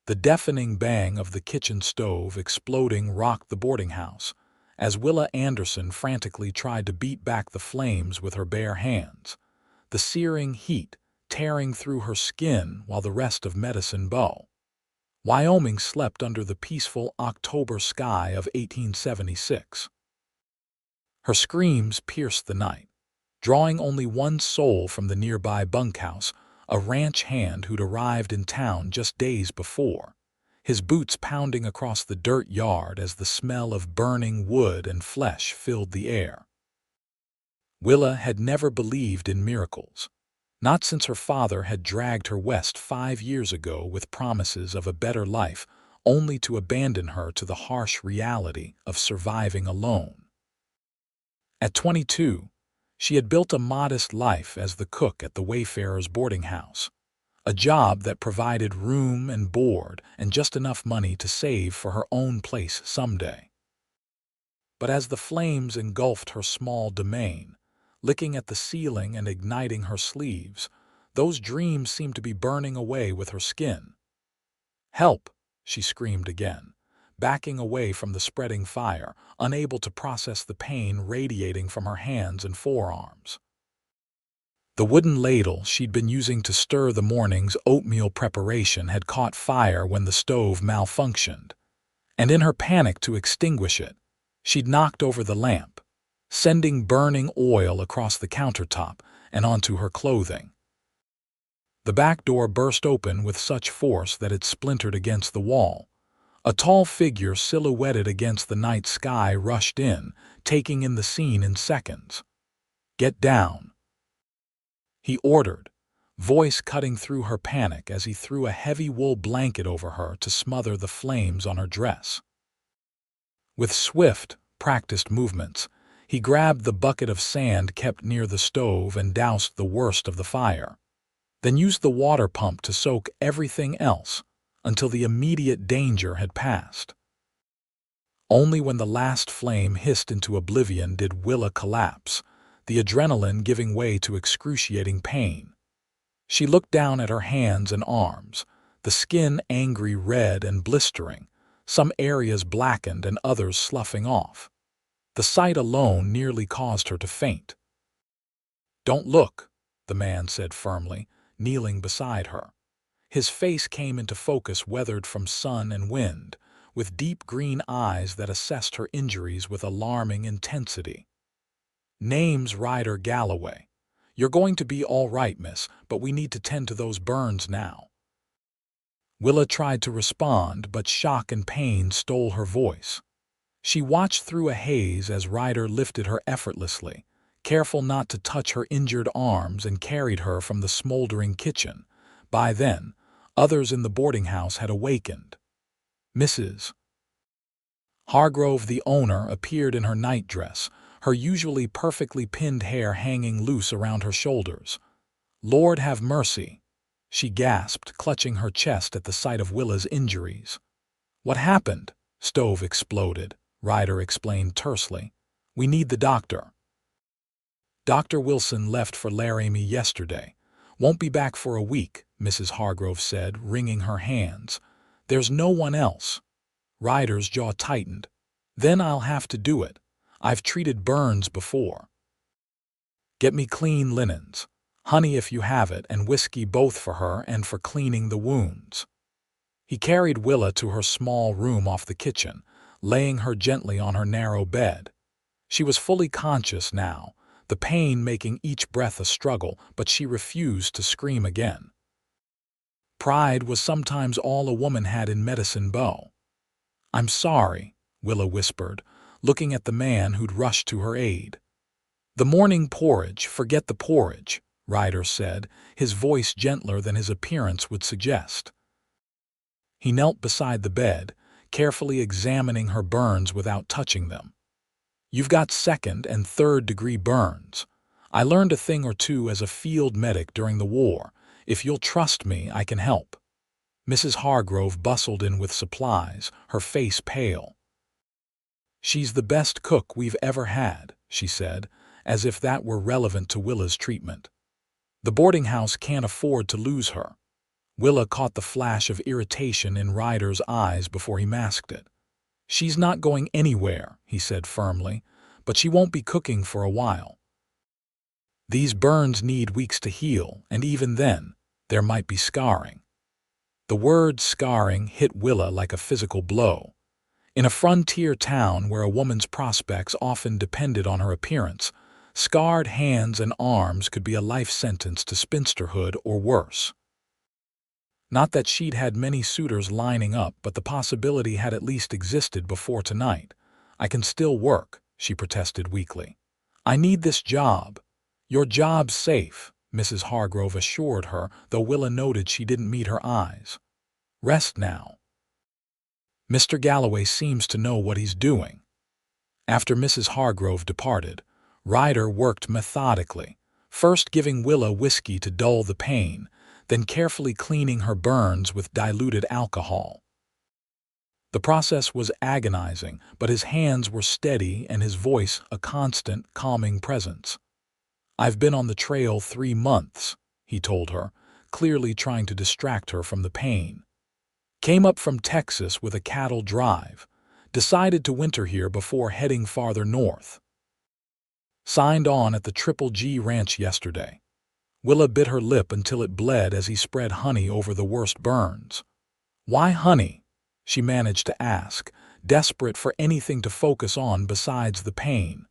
The deafening bang of the kitchen stove exploding rocked the boarding house, as Willa Anderson frantically tried to beat back the flames with her bare hands, the searing heat tearing through her skin while the rest of Medicine Bow, Wyoming slept under the peaceful October sky of 1876. Her screams pierced the night, drawing only one soul from the nearby bunkhouse, a ranch hand who'd arrived in town just days before, his boots pounding across the dirt yard as the smell of burning wood and flesh filled the air. Willa had never believed in miracles, not since her father had dragged her west 5 years ago with promises of a better life, only to abandon her to the harsh reality of surviving alone. At 22, she had built a modest life as the cook at the Wayfarers' boarding house, a job that provided room and board and just enough money to save for her own place someday. But as the flames engulfed her small domain, licking at the ceiling and igniting her sleeves, those dreams seemed to be burning away with her skin. "Help!" she screamed again, backing away from the spreading fire, unable to process the pain radiating from her hands and forearms. The wooden ladle she'd been using to stir the morning's oatmeal preparation had caught fire when the stove malfunctioned, and in her panic to extinguish it, she'd knocked over the lamp, sending burning oil across the countertop and onto her clothing. The back door burst open with such force that it splintered against the wall. A tall figure silhouetted against the night sky rushed in, taking in the scene in seconds. "Get down," he ordered, voice cutting through her panic as he threw a heavy wool blanket over her to smother the flames on her dress. With swift, practiced movements, he grabbed the bucket of sand kept near the stove and doused the worst of the fire, then used the water pump to soak everything else until the immediate danger had passed. Only when the last flame hissed into oblivion did Willa collapse, the adrenaline giving way to excruciating pain. She looked down at her hands and arms, the skin angry red and blistering, some areas blackened and others sloughing off. The sight alone nearly caused her to faint. "Don't look," the man said firmly, kneeling beside her. His face came into focus, weathered from sun and wind, with deep green eyes that assessed her injuries with alarming intensity. "Name's Ryder Galloway. You're going to be all right, miss, but we need to tend to those burns now." Willa tried to respond, but shock and pain stole her voice. She watched through a haze as Ryder lifted her effortlessly, careful not to touch her injured arms, and carried her from the smoldering kitchen. By then, others in the boarding house had awakened. Mrs. Hargrove, the owner, appeared in her nightdress, her usually perfectly pinned hair hanging loose around her shoulders. "Lord have mercy," she gasped, clutching her chest at the sight of Willa's injuries. "What happened?" "Stove exploded," Ryder explained tersely. "We need the doctor." "Dr. Wilson left for Laramie yesterday. Won't be back for a week," Mrs. Hargrove said, wringing her hands. "There's no one else." Ryder's jaw tightened. "Then I'll have to do it. I've treated burns before." "Get me clean linens, honey if you have it, and whiskey, both for her and for cleaning the wounds." He carried Willa to her small room off the kitchen, laying her gently on her narrow bed. She was fully conscious now, the pain making each breath a struggle, but she refused to scream again. Pride was sometimes all a woman had in Medicine Bow. "I'm sorry," Willa whispered, looking at the man who'd rushed to her aid. "The morning porridge, forget the porridge," Ryder said, his voice gentler than his appearance would suggest. He knelt beside the bed, carefully examining her burns without touching them. "You've got 2nd and 3rd degree burns. I learned a thing or two as a field medic during the war. If you'll trust me, I can help." Mrs. Hargrove bustled in with supplies, her face pale. "She's the best cook we've ever had," she said, as if that were relevant to Willa's treatment. "The boarding house can't afford to lose her. Willa caught the flash of irritation in Ryder's eyes before he masked it. "She's not going anywhere," he said firmly, "but she won't be cooking for a while. These burns need weeks to heal, and even then, there might be scarring." The word scarring hit Willa like a physical blow. In a frontier town where a woman's prospects often depended on her appearance, scarred hands and arms could be a life sentence to spinsterhood or worse. Not that she'd had many suitors lining up, but the possibility had at least existed before tonight. "I can still work," she protested weakly. "I need this job." "Your job's safe," Mrs. Hargrove assured her, though Willa noted she didn't meet her eyes. "Rest now. Mr. Galloway seems to know what he's doing." After Mrs. Hargrove departed, Ryder worked methodically, first giving Willa whiskey to dull the pain, then carefully cleaning her burns with diluted alcohol. The process was agonizing, but his hands were steady and his voice a constant, calming presence. "I've been on the trail 3 months, he told her, clearly trying to distract her from the pain. "Came up from Texas with a cattle drive. Decided to winter here before heading farther north. Signed on at the Triple G Ranch yesterday." Willa bit her lip until it bled as he spread honey over the worst burns. "Why honey?" she managed to ask, desperate for anything to focus on besides the pain.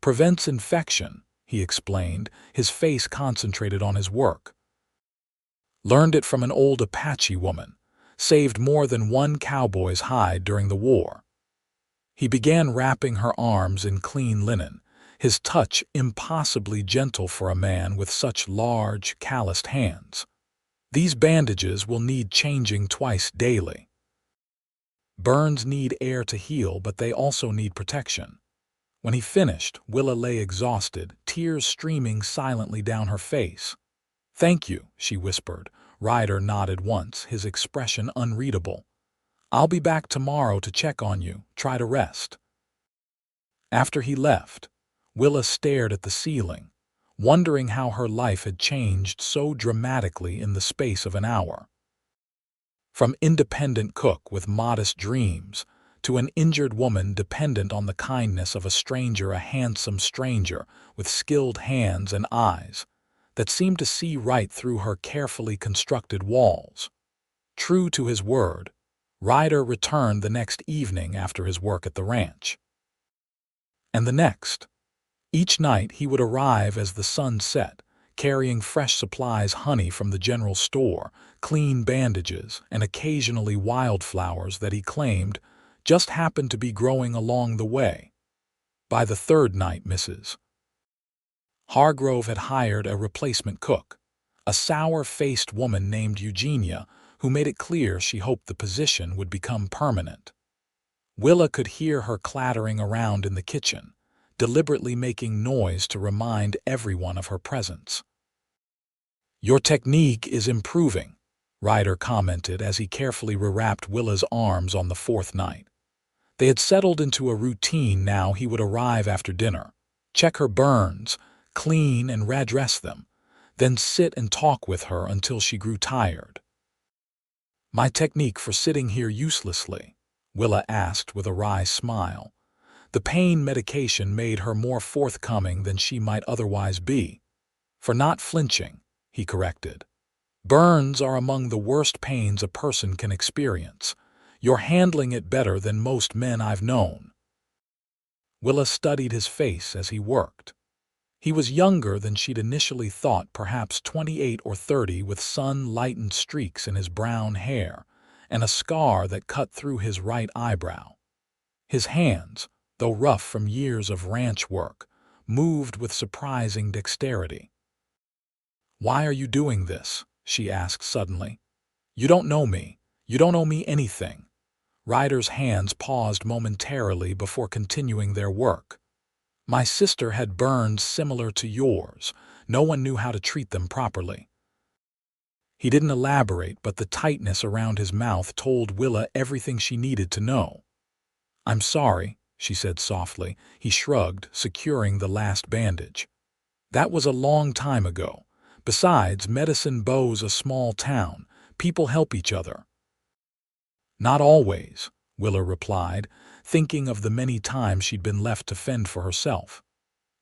"Prevents infection," he explained, his face concentrated on his work. "Learned it from an old Apache woman. Saved more than one cowboy's hide during the war." He began wrapping her arms in clean linen, his touch impossibly gentle for a man with such large, calloused hands. "These bandages will need changing twice daily. Burns need air to heal, but they also need protection." When he finished, Willa lay exhausted, tears streaming silently down her face. "Thank you," she whispered. Ryder nodded once, his expression unreadable. "I'll be back tomorrow to check on you. Try to rest." After he left, Willa stared at the ceiling, wondering how her life had changed so dramatically in the space of an hour. From independent cook with modest dreams to an injured woman dependent on the kindness of a stranger, a handsome stranger with skilled hands and eyes that seemed to see right through her carefully constructed walls. True to his word, Ryder returned the next evening after his work at the ranch. And the next. Each night he would arrive as the sun set, carrying fresh supplies, honey from the general store, clean bandages, and occasionally wildflowers that he claimed just happened to be growing along the way. By the third night, Mrs. Hargrove had hired a replacement cook, a sour-faced woman named Eugenia, who made it clear she hoped the position would become permanent. Willa could hear her clattering around in the kitchen, deliberately making noise to remind everyone of her presence. "Your technique is improving," Ryder commented as he carefully rewrapped Willa's arms on the 4th night. They had settled into a routine now. He would arrive after dinner, check her burns, clean and redress them, then sit and talk with her until she grew tired. "My technique for sitting here uselessly?" Willa asked with a wry smile. The pain medication made her more forthcoming than she might otherwise be. "For not flinching," he corrected. "Burns are among the worst pains a person can experience. You're handling it better than most men I've known." Willa studied his face as he worked. He was younger than she'd initially thought, perhaps 28 or 30, with sun-lightened streaks in his brown hair and a scar that cut through his right eyebrow. His hands, though rough from years of ranch work, moved with surprising dexterity. "Why are you doing this?" she asked suddenly. "You don't know me. You don't owe me anything." Ryder's hands paused momentarily before continuing their work. "My sister had burns similar to yours. No one knew how to treat them properly." He didn't elaborate, but the tightness around his mouth told Willa everything she needed to know. "I'm sorry," she said softly. He shrugged, securing the last bandage. "That was a long time ago. Besides, Medicine Bow's a small town. People help each other." "Not always," Willa replied, thinking of the many times she'd been left to fend for herself.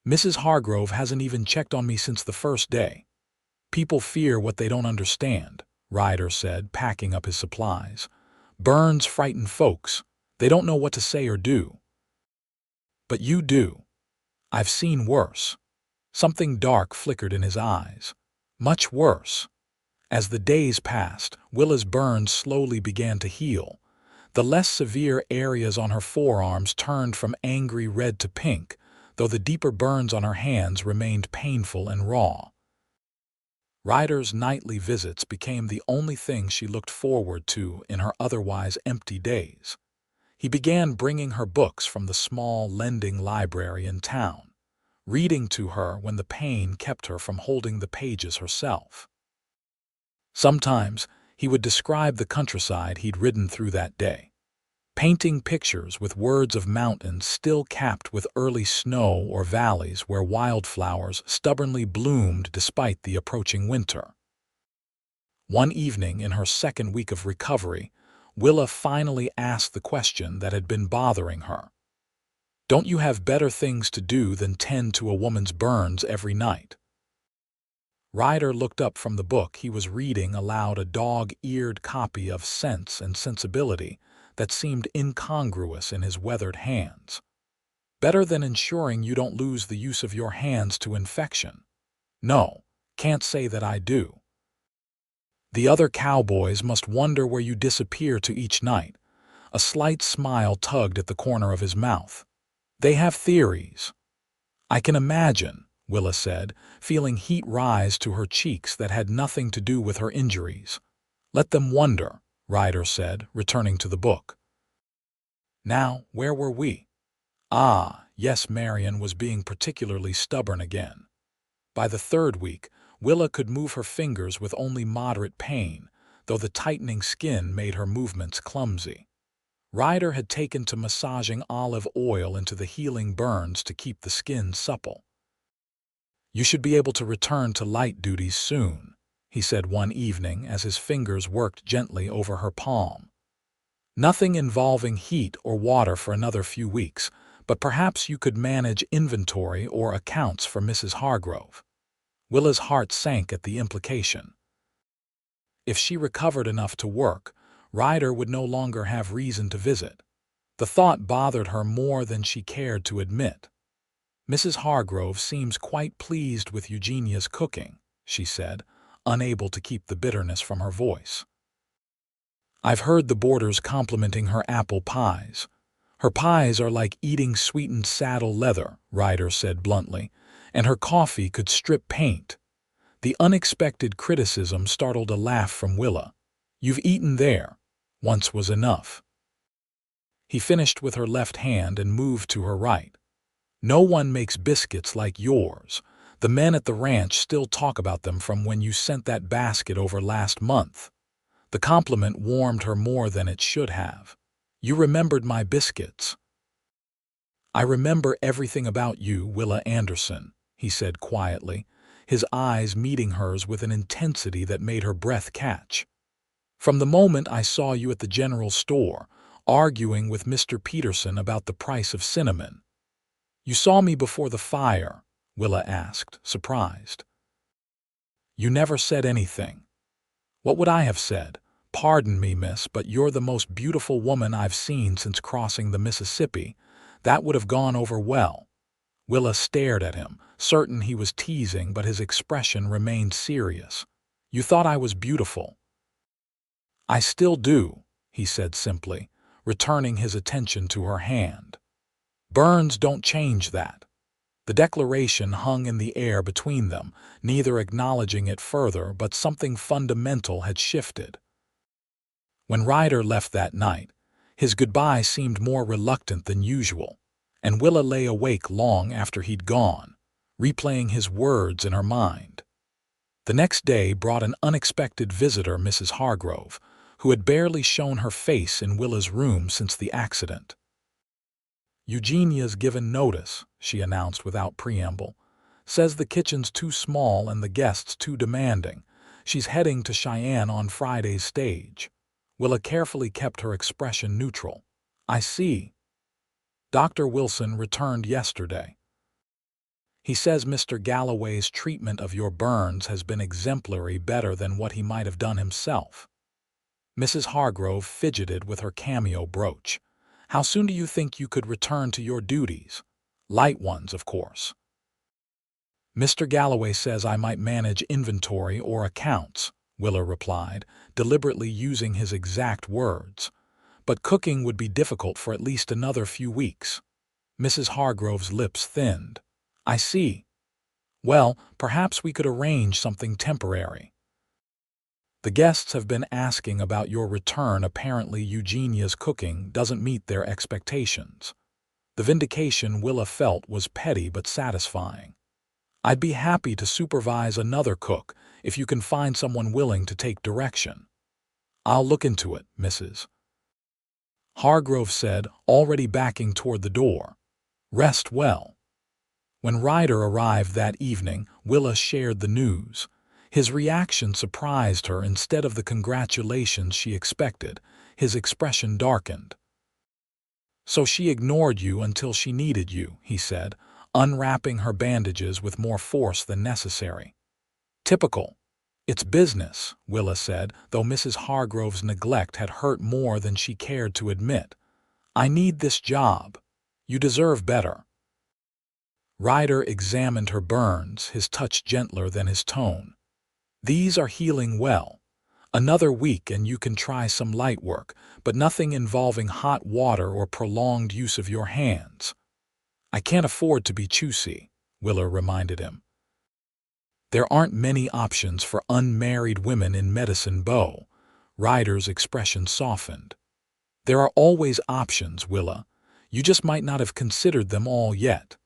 "Mrs. Hargrove hasn't even checked on me since the first day." "People fear what they don't understand," Ryder said, packing up his supplies. "Burns frighten folks. They don't know what to say or do." "But you do. I've seen worse." Something dark flickered in his eyes. "Much worse." As the days passed, Willa's burns slowly began to heal. The less severe areas on her forearms turned from angry red to pink, though the deeper burns on her hands remained painful and raw. Ryder's nightly visits became the only thing she looked forward to in her otherwise empty days. He began bringing her books from the small lending library in town, reading to her when the pain kept her from holding the pages herself. Sometimes he would describe the countryside he'd ridden through that day, painting pictures with words of mountains still capped with early snow or valleys where wildflowers stubbornly bloomed despite the approaching winter. One evening in her second week of recovery, Willa finally asked the question that had been bothering her. "Don't you have better things to do than tend to a woman's burns every night?" Ryder looked up from the book he was reading aloud, a dog-eared copy of Sense and Sensibility that seemed incongruous in his weathered hands. "Better than ensuring you don't lose the use of your hands to infection." "No, can't say that I do." "The other cowboys must wonder where you disappear to each night." A slight smile tugged at the corner of his mouth. "They have theories." "I can imagine," Willa said, feeling heat rise to her cheeks that had nothing to do with her injuries. "Let them wonder," Ryder said, returning to the book. Now, where were we? Ah, yes, Marion was being particularly stubborn again. By the third week, Willa could move her fingers with only moderate pain, though the tightening skin made her movements clumsy. Ryder had taken to massaging olive oil into the healing burns to keep the skin supple. "You should be able to return to light duties soon," he said one evening as his fingers worked gently over her palm. "Nothing involving heat or water for another few weeks, but perhaps you could manage inventory or accounts for Mrs. Hargrove." Willa's heart sank at the implication. If she recovered enough to work, Ryder would no longer have reason to visit. The thought bothered her more than she cared to admit. "Mrs. Hargrove seems quite pleased with Eugenia's cooking," she said, unable to keep the bitterness from her voice. "I've heard the boarders complimenting her apple pies." "Her pies are like eating sweetened saddle leather," Ryder said bluntly, "and her coffee could strip paint." The unexpected criticism startled a laugh from Willa. "You've eaten there. Once was enough." He finished with her left hand and moved to her right. "No one makes biscuits like yours. The men at the ranch still talk about them from when you sent that basket over last month." The compliment warmed her more than it should have. "You remembered my biscuits." "I remember everything about you, Willa Anderson," he said quietly, his eyes meeting hers with an intensity that made her breath catch. "From the moment I saw you at the general store, arguing with Mr. Peterson about the price of cinnamon." "You saw me before the fire?" Willa asked, surprised. "You never said anything." "What would I have said? Pardon me, miss, but you're the most beautiful woman I've seen since crossing the Mississippi." That would have gone over well. Willa stared at him, certain he was teasing, but his expression remained serious. "You thought I was beautiful." "I still do," he said simply, returning his attention to her hand. "Burns don't change that." The declaration hung in the air between them, neither acknowledging it further, but something fundamental had shifted. When Ryder left that night, his goodbye seemed more reluctant than usual, and Willa lay awake long after he'd gone, replaying his words in her mind. The next day brought an unexpected visitor, Mrs. Hargrove, who had barely shown her face in Willa's room since the accident. "Eugenia's given notice," she announced without preamble. "Says the kitchen's too small and the guests too demanding. She's heading to Cheyenne on Friday's stage. Willa carefully kept her expression neutral. I see. Dr. Wilson returned yesterday. He says Mr. Galloway's treatment of your burns has been exemplary, better than what he might have done himself. Mrs. Hargrove fidgeted with her cameo brooch. How soon do you think you could return to your duties? Light ones, of course. Mr. Galloway says I might manage inventory or accounts, Willa replied, deliberately using his exact words. But cooking would be difficult for at least another few weeks. Mrs. Hargrove's lips thinned. I see. Well, perhaps we could arrange something temporary. The guests have been asking about your return. Apparently Eugenia's cooking doesn't meet their expectations. The vindication Willa felt was petty but satisfying. I'd be happy to supervise another cook if you can find someone willing to take direction. I'll look into it, Mrs. Hargrove said, already backing toward the door. Rest well. When Ryder arrived that evening, Willa shared the news. His reaction surprised her. Instead of the congratulations she expected, his expression darkened. So she ignored you until she needed you, he said, unwrapping her bandages with more force than necessary. Typical. It's business, Willa said, though Mrs. Hargrove's neglect had hurt more than she cared to admit. I need this job. You deserve better. Ryder examined her burns, his touch gentler than his tone. These are healing well. Another week and you can try some light work, but nothing involving hot water or prolonged use of your hands. I can't afford to be choosy, Willa reminded him. There aren't many options for unmarried women in Medicine Bow. Ryder's expression softened. There are always options, Willa. You just might not have considered them all yet.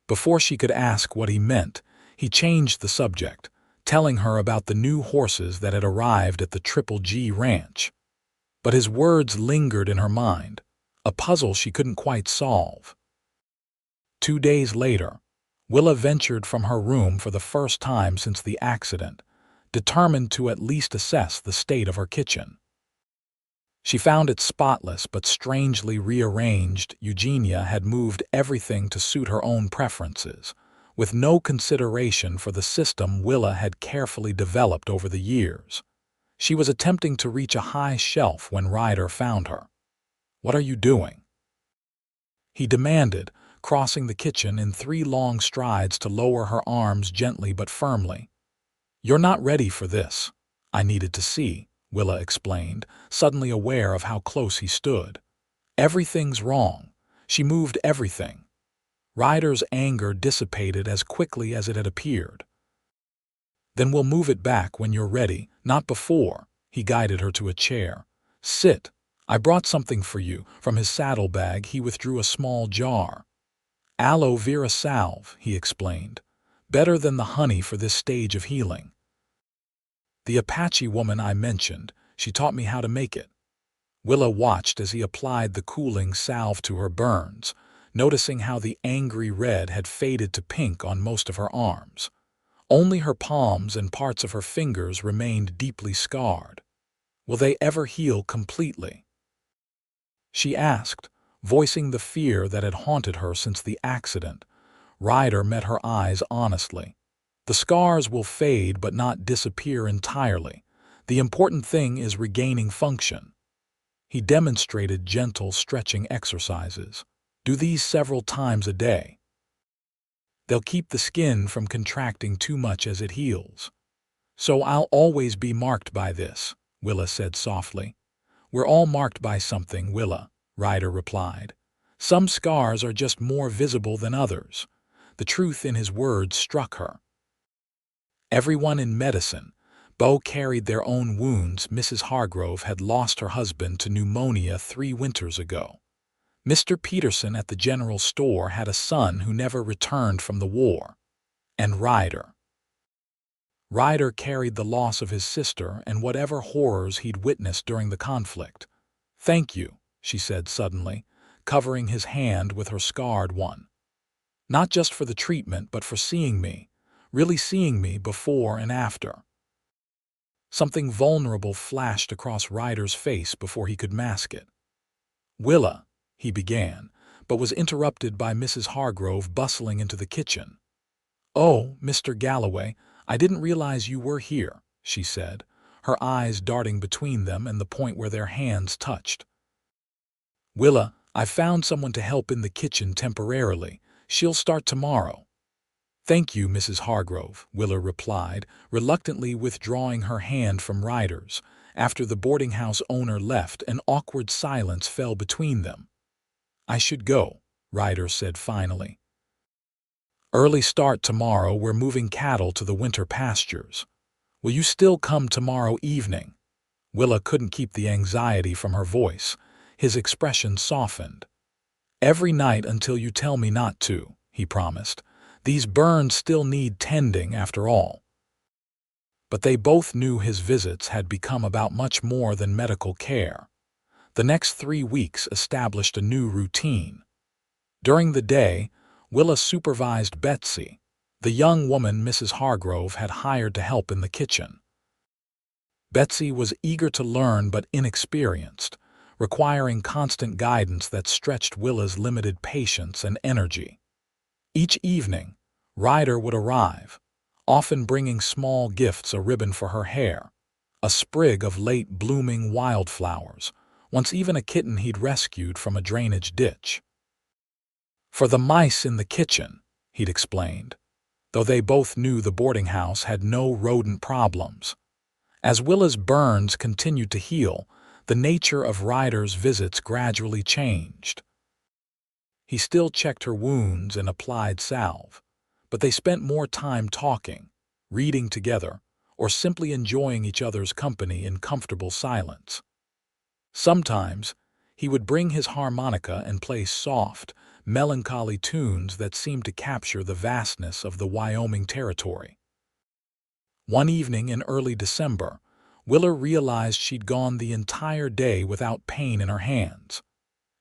Before she could ask what he meant, he changed the subject, telling her about the new horses that had arrived at the Triple G ranch. But his words lingered in her mind, a puzzle she couldn't quite solve. 2 days later, Willa ventured from her room for the first time since the accident, determined to at least assess the state of her kitchen. She found it spotless but strangely rearranged. Eugenia had moved everything to suit her own preferences, with no consideration for the system Willa had carefully developed over the years. She was attempting to reach a high shelf when Ryder found her. What are you doing? He demanded, crossing the kitchen in 3 long strides to lower her arms gently but firmly. You're not ready for this. I needed to see, Willa explained, suddenly aware of how close he stood. Everything's wrong. She moved everything. Ryder's anger dissipated as quickly as it had appeared. Then we'll move it back when you're ready, not before. He guided her to a chair. Sit. I brought something for you. From his saddlebag he withdrew a small jar. Aloe vera salve, he explained. Better than the honey for this stage of healing. The Apache woman I mentioned, she taught me how to make it. Willa watched as he applied the cooling salve to her burns, noticing how the angry red had faded to pink on most of her arms. Only her palms and parts of her fingers remained deeply scarred. Will they ever heal completely? She asked, voicing the fear that had haunted her since the accident. Ryder met her eyes honestly. The scars will fade but not disappear entirely. The important thing is regaining function. He demonstrated gentle stretching exercises. Do these several times a day. They'll keep the skin from contracting too much as it heals. So I'll always be marked by this, Willa said softly. We're all marked by something, Willa, Ryder replied. Some scars are just more visible than others. The truth in his words struck her. Everyone in Medicine Bow carried their own wounds. Mrs. Hargrove had lost her husband to pneumonia 3 winters ago. Mr. Peterson at the general store had a son who never returned from the war. And Ryder carried the loss of his sister and whatever horrors he'd witnessed during the conflict. Thank you, she said suddenly, covering his hand with her scarred one. Not just for the treatment, but for seeing me, really seeing me before and after. Something vulnerable flashed across Ryder's face before he could mask it. "Willa," he began, but was interrupted by Mrs. Hargrove bustling into the kitchen. "Oh, Mr. Galloway, I didn't realize you were here," she said, her eyes darting between them and the point where their hands touched. "Willa, I found someone to help in the kitchen temporarily. She'll start tomorrow." "Thank you, Mrs. Hargrove," Willa replied, reluctantly withdrawing her hand from Ryder's. After the boarding house owner left, an awkward silence fell between them. "I should go," Ryder said finally. "Early start tomorrow. We're moving cattle to the winter pastures. Will you still come tomorrow evening?" Willa couldn't keep the anxiety from her voice. His expression softened. "Every night until you tell me not to," he promised. "These burns still need tending after all." But they both knew his visits had become about much more than medical care. The next 3 weeks established a new routine. During the day, Willa supervised Betsy, the young woman Mrs. Hargrove had hired to help in the kitchen. Betsy was eager to learn but inexperienced, requiring constant guidance that stretched Willa's limited patience and energy. Each evening, Ryder would arrive, often bringing small gifts: a ribbon for her hair, a sprig of late-blooming wildflowers, once even a kitten he'd rescued from a drainage ditch. "For the mice in the kitchen," he'd explained, though they both knew the boarding house had no rodent problems. As Willa's burns continued to heal, the nature of Ryder's visits gradually changed. He still checked her wounds and applied salve, but they spent more time talking, reading together, or simply enjoying each other's company in comfortable silence. Sometimes, he would bring his harmonica and play soft, melancholy tunes that seemed to capture the vastness of the Wyoming territory. One evening in early December, Willa realized she'd gone the entire day without pain in her hands.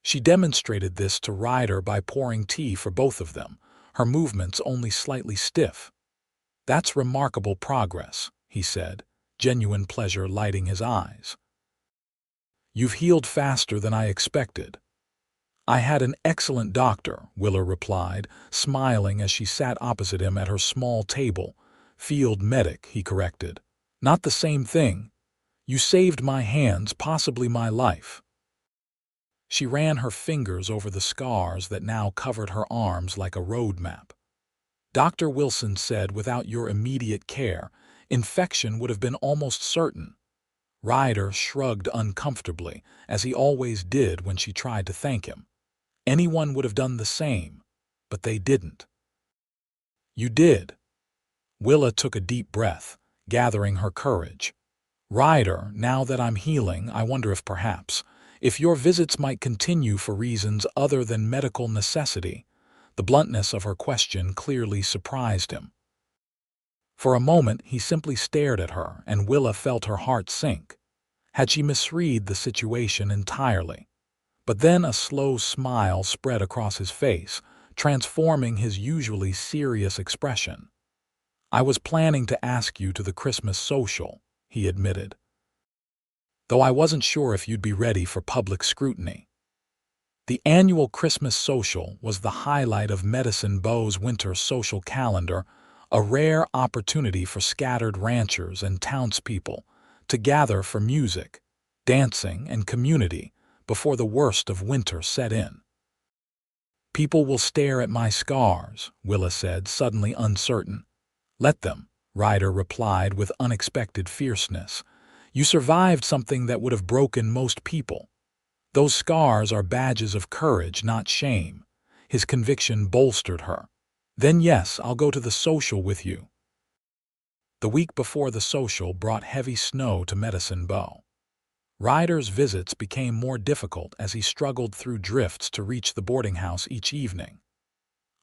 She demonstrated this to Ryder by pouring tea for both of them, her movements only slightly stiff. "That's remarkable progress," he said, genuine pleasure lighting his eyes. "You've healed faster than I expected." "I had an excellent doctor," Willa replied, smiling as she sat opposite him at her small table. "Field medic," he corrected. "Not the same thing. You saved my hands, possibly my life." She ran her fingers over the scars that now covered her arms like a road map. "Dr. Wilson said without your immediate care, infection would have been almost certain." Ryder shrugged uncomfortably, as he always did when she tried to thank him. Anyone would have done the same, but they didn't. "You did." Willa took a deep breath, gathering her courage. "Ryder, now that I'm healing, I wonder if your visits might continue for reasons other than medical necessity." The bluntness of her question clearly surprised him. For a moment, he simply stared at her, and Willa felt her heart sink. Had she misread the situation entirely? But then a slow smile spread across his face, transforming his usually serious expression. "I was planning to ask you to the Christmas social," he admitted, "though I wasn't sure if you'd be ready for public scrutiny." The annual Christmas social was the highlight of Medicine Bow's winter social calendar, a rare opportunity for scattered ranchers and townspeople to gather for music, dancing, and community before the worst of winter set in. "People will stare at my scars," Willa said, suddenly uncertain. "Let them," Ryder replied with unexpected fierceness. "You survived something that would have broken most people. Those scars are badges of courage, not shame." His conviction bolstered her. "Then yes, I'll go to the social with you." The week before the social brought heavy snow to Medicine Bow. Ryder's visits became more difficult as he struggled through drifts to reach the boarding house each evening.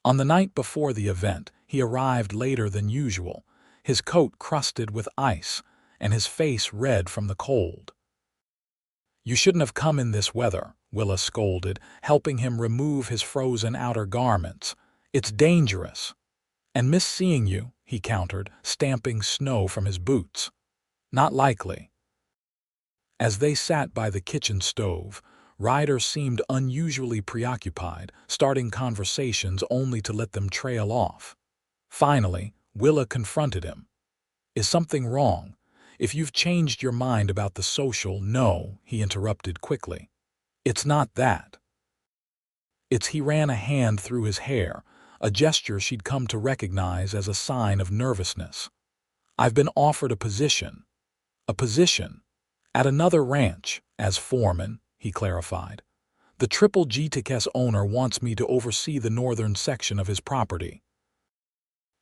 On the night before the event, he arrived later than usual, his coat crusted with ice and his face red from the cold. "You shouldn't have come in this weather," Willa scolded, helping him remove his frozen outer garments. "It's dangerous." "And miss seeing you," he countered, stamping snow from his boots. Not likely. As they sat by the kitchen stove, Ryder seemed unusually preoccupied, starting conversations only to let them trail off. Finally, Willa confronted him. Is something wrong? If you've changed your mind about the social, no, he interrupted quickly. It's not that. He ran a hand through his hair, a gesture she'd come to recognize as a sign of nervousness. I've been offered a position. A position. At another ranch, as foreman, he clarified. The Triple GTK's owner wants me to oversee the northern section of his property.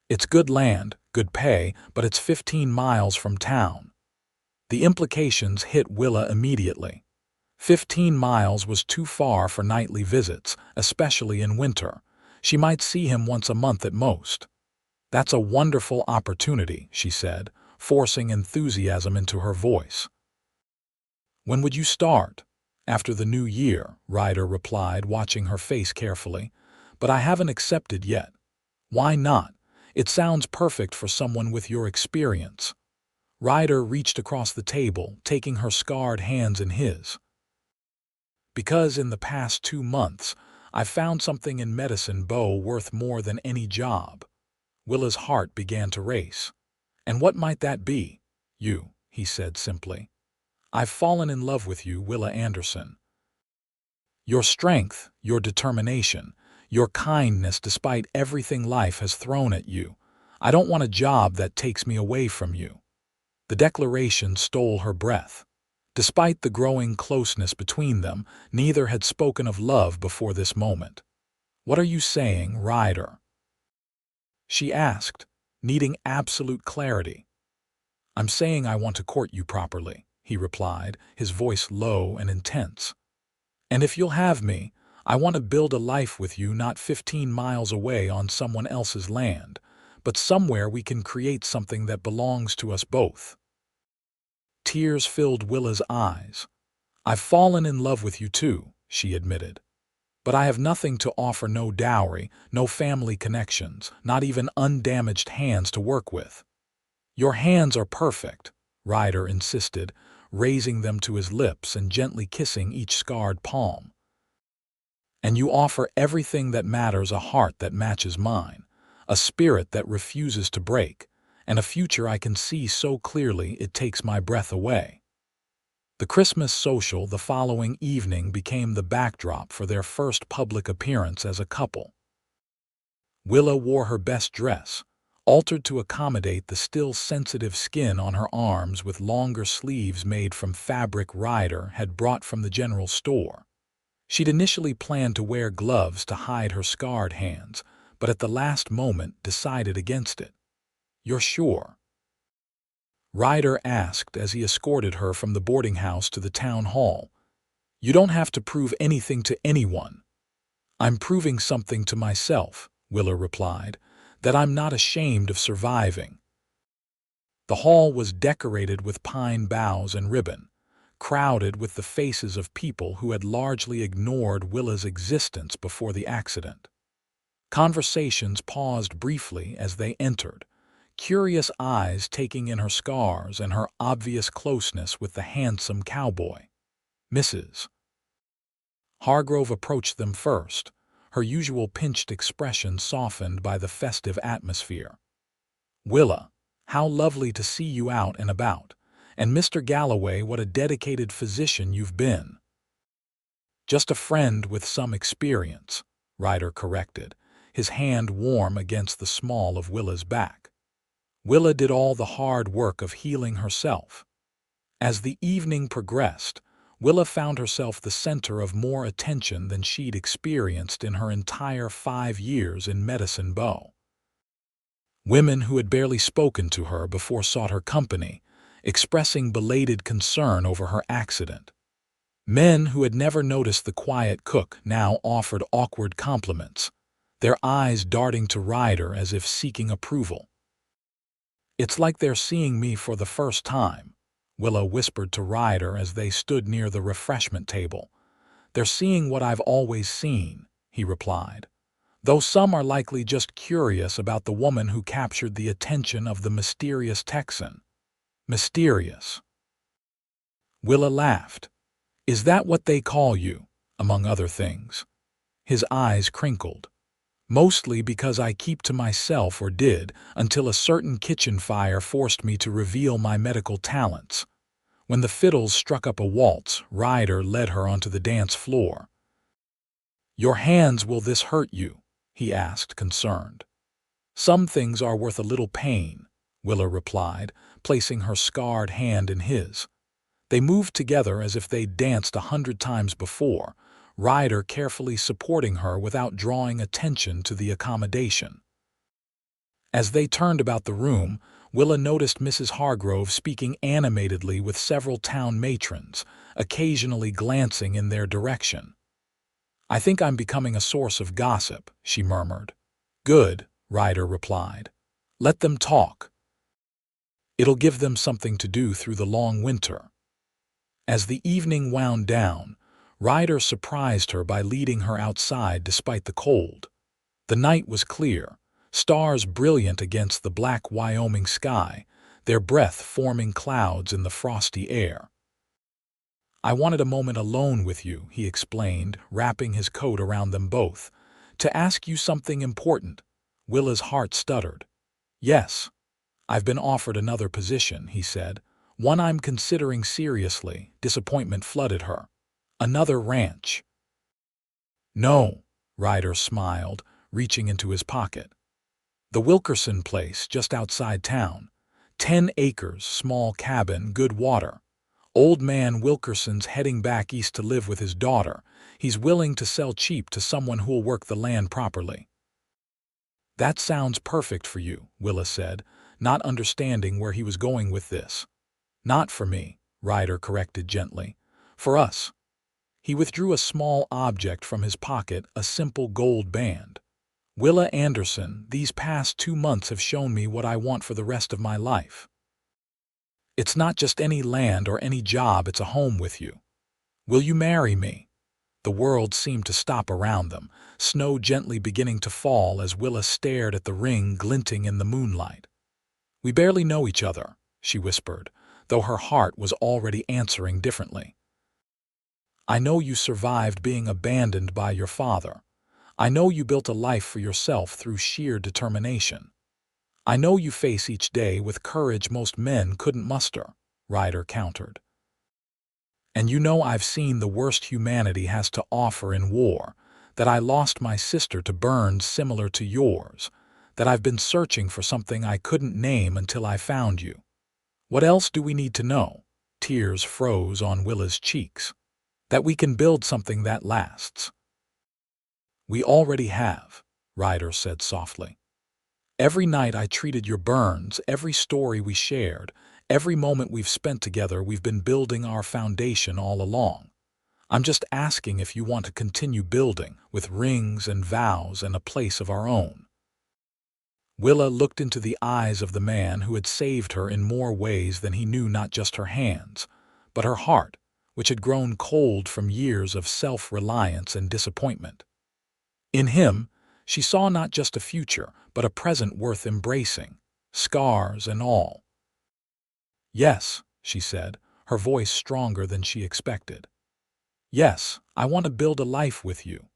It's good land, good pay, but it's 15 miles from town. The implications hit Willa immediately. 15 miles was too far for nightly visits, especially in winter. She might see him once a month at most. That's a wonderful opportunity, she said, forcing enthusiasm into her voice. When would you start? After the new year, Ryder replied, watching her face carefully. But I haven't accepted yet. Why not? It sounds perfect for someone with your experience. Ryder reached across the table, taking her scarred hands in his. Because in the past 2 months, I've found something in Medicine Bow worth more than any job. Willa's heart began to race. And what might that be? You, he said simply. I've fallen in love with you, Willa Anderson. Your strength, your determination, your kindness despite everything life has thrown at you. I don't want a job that takes me away from you. The declaration stole her breath. Despite the growing closeness between them, neither had spoken of love before this moment. What are you saying, Ryder? She asked, needing absolute clarity. I'm saying I want to court you properly, he replied, his voice low and intense. And if you'll have me, I want to build a life with you not 15 miles away on someone else's land, but somewhere we can create something that belongs to us both. Tears filled Willa's eyes. I've fallen in love with you too, she admitted. But I have nothing to offer, no dowry, no family connections, not even undamaged hands to work with. Your hands are perfect, Ryder insisted, raising them to his lips and gently kissing each scarred palm. And you offer everything that matters, a heart that matches mine, a spirit that refuses to break, and a future I can see so clearly it takes my breath away. The Christmas social the following evening became the backdrop for their first public appearance as a couple. Willa wore her best dress, altered to accommodate the still sensitive skin on her arms with longer sleeves made from fabric Ryder had brought from the general store. She'd initially planned to wear gloves to hide her scarred hands, but at the last moment decided against it. You're sure? Ryder asked as he escorted her from the boarding house to the town hall. You don't have to prove anything to anyone. I'm proving something to myself, Willa replied, that I'm not ashamed of surviving. The hall was decorated with pine boughs and ribbon, crowded with the faces of people who had largely ignored Willa's existence before the accident. Conversations paused briefly as they entered, curious eyes taking in her scars and her obvious closeness with the handsome cowboy. Mrs. Hargrove approached them first, her usual pinched expression softened by the festive atmosphere. Willa, how lovely to see you out and about. And Mr. Galloway, what a dedicated physician you've been. Just a friend with some experience, Ryder corrected, his hand warm against the small of Willa's back. Willa did all the hard work of healing herself. As the evening progressed, Willa found herself the center of more attention than she'd experienced in her entire 5 years in Medicine Bow. Women who had barely spoken to her before sought her company, expressing belated concern over her accident. Men who had never noticed the quiet cook now offered awkward compliments, their eyes darting to Ryder as if seeking approval. It's like they're seeing me for the first time, Willa whispered to Ryder as they stood near the refreshment table. They're seeing what I've always seen, he replied, though some are likely just curious about the woman who captured the attention of the mysterious Texan. Mysterious. Willa laughed. Is that what they call you, among other things? His eyes crinkled. Mostly because I keep to myself, or did, until a certain kitchen fire forced me to reveal my medical talents. When the fiddles struck up a waltz, Ryder led her onto the dance floor. Your hands, will this hurt you? He asked, concerned. Some things are worth a little pain, Willa replied, placing her scarred hand in his. They moved together as if they'd danced 100 times before, Ryder carefully supporting her without drawing attention to the accommodation. As they turned about the room, Willa noticed Mrs. Hargrove speaking animatedly with several town matrons, occasionally glancing in their direction. I think I'm becoming a source of gossip, she murmured. Good, Ryder replied. Let them talk. It'll give them something to do through the long winter. As the evening wound down, Ryder surprised her by leading her outside despite the cold. The night was clear, stars brilliant against the black Wyoming sky, their breath forming clouds in the frosty air. I wanted a moment alone with you, he explained, wrapping his coat around them both. To ask you something important. Willa's heart stuttered. Yes. I've been offered another position, he said. One I'm considering seriously. Disappointment flooded her. Another ranch. No, Ryder smiled, reaching into his pocket. The Wilkerson place, just outside town. 10 acres, small cabin, good water. Old man Wilkerson's heading back east to live with his daughter. He's willing to sell cheap to someone who'll work the land properly. That sounds perfect for you, Willa said, not understanding where he was going with this. Not for me, Ryder corrected gently. For us. He withdrew a small object from his pocket, a simple gold band. Willa Anderson, these past 2 months have shown me what I want for the rest of my life. It's not just any land or any job, it's a home with you. Will you marry me? The world seemed to stop around them, snow gently beginning to fall as Willa stared at the ring glinting in the moonlight. We barely know each other, she whispered, though her heart was already answering differently. I know you survived being abandoned by your father. I know you built a life for yourself through sheer determination. I know you face each day with courage most men couldn't muster, Ryder countered. And you know I've seen the worst humanity has to offer in war, that I lost my sister to burns similar to yours, that I've been searching for something I couldn't name until I found you. What else do we need to know? Tears froze on Willa's cheeks. That we can build something that lasts. We already have, Ryder said softly. Every night I treated your burns, every story we shared, every moment we've spent together, we've been building our foundation all along. I'm just asking if you want to continue building, with rings and vows and a place of our own. Willa looked into the eyes of the man who had saved her in more ways than he knew, not just her hands, but her heart, which had grown cold from years of self-reliance and disappointment. In him, she saw not just a future, but a present worth embracing, scars and all. Yes, she said, her voice stronger than she expected. Yes, I want to build a life with you.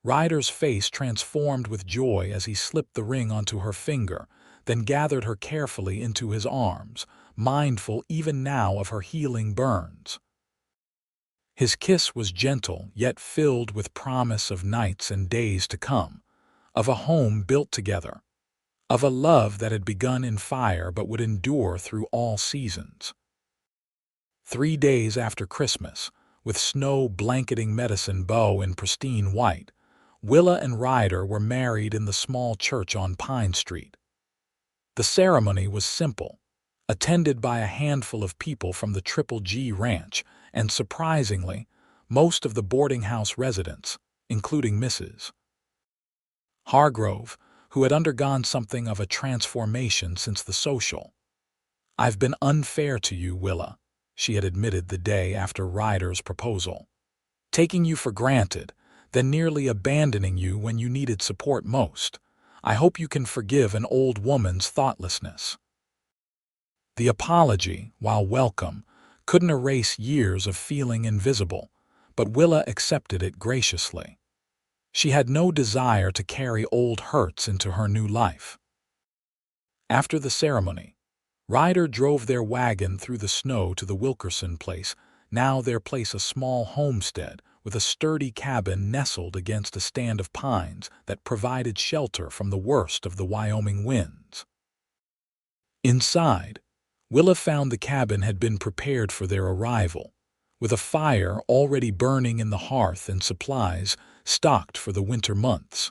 Ryder's face transformed with joy as he slipped the ring onto her finger, then gathered her carefully into his arms, mindful even now of her healing burns. His kiss was gentle, yet filled with promise of nights and days to come, of a home built together, of a love that had begun in fire but would endure through all seasons. 3 days after Christmas, with snow blanketing Medicine Bow in pristine white, Willa and Ryder were married in the small church on Pine Street. The ceremony was simple, attended by a handful of people from the Triple G Ranch, and surprisingly, most of the boarding house residents, including Mrs. Hargrove, who had undergone something of a transformation since the social. I've been unfair to you, Willa, she had admitted the day after Ryder's proposal. Taking you for granted, then nearly abandoning you when you needed support most. I hope you can forgive an old woman's thoughtlessness. The apology, while welcome, couldn't erase years of feeling invisible, but Willa accepted it graciously. She had no desire to carry old hurts into her new life. After the ceremony, Ryder drove their wagon through the snow to the Wilkerson place, now their place a small homestead with a sturdy cabin nestled against a stand of pines that provided shelter from the worst of the Wyoming winds. Inside, Willa found the cabin had been prepared for their arrival, with a fire already burning in the hearth and supplies stocked for the winter months.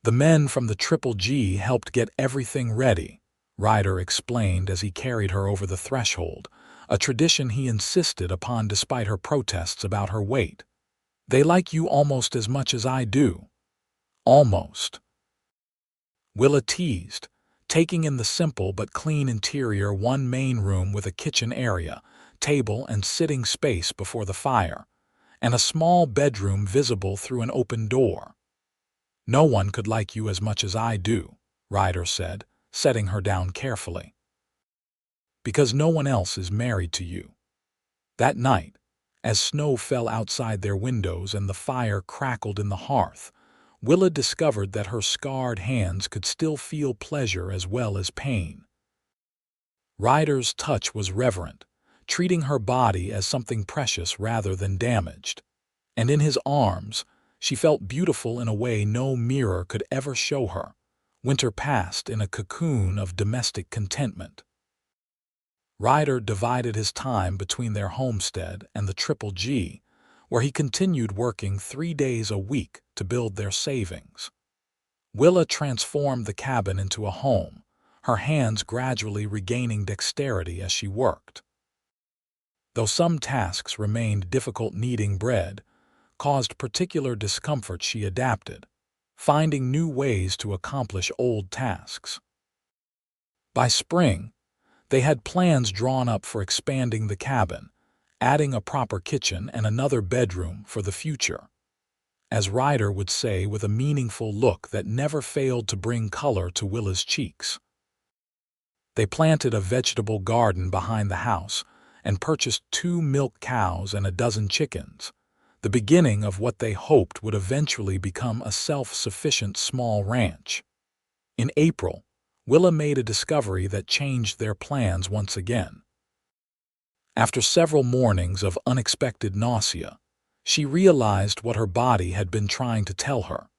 The men from the Triple G helped get everything ready, Ryder explained as he carried her over the threshold, a tradition he insisted upon despite her protests about her weight. "They like you almost as much as I do." Almost. Willa teased, taking in the simple but clean interior, one main room with a kitchen area, table and sitting space before the fire, and a small bedroom visible through an open door. "No one could like you as much as I do," Ryder said, setting her down carefully. "Because no one else is married to you." That night, as snow fell outside their windows and the fire crackled in the hearth, Willa discovered that her scarred hands could still feel pleasure as well as pain. Ryder's touch was reverent, treating her body as something precious rather than damaged. And in his arms, she felt beautiful in a way no mirror could ever show her. Winter passed in a cocoon of domestic contentment. Ryder divided his time between their homestead and the Triple G, where he continued working 3 days a week to build their savings. Willa transformed the cabin into a home, her hands gradually regaining dexterity as she worked. Though some tasks remained difficult, kneading bread caused particular discomfort, she adapted, finding new ways to accomplish old tasks. By spring, they had plans drawn up for expanding the cabin, adding a proper kitchen and another bedroom for the future. As Ryder would say with a meaningful look that never failed to bring color to Willa's cheeks. They planted a vegetable garden behind the house and purchased 2 milk cows and a dozen chickens, the beginning of what they hoped would eventually become a self-sufficient small ranch. In April, Willa made a discovery that changed their plans once again. After several mornings of unexpected nausea, she realized what her body had been trying to tell her.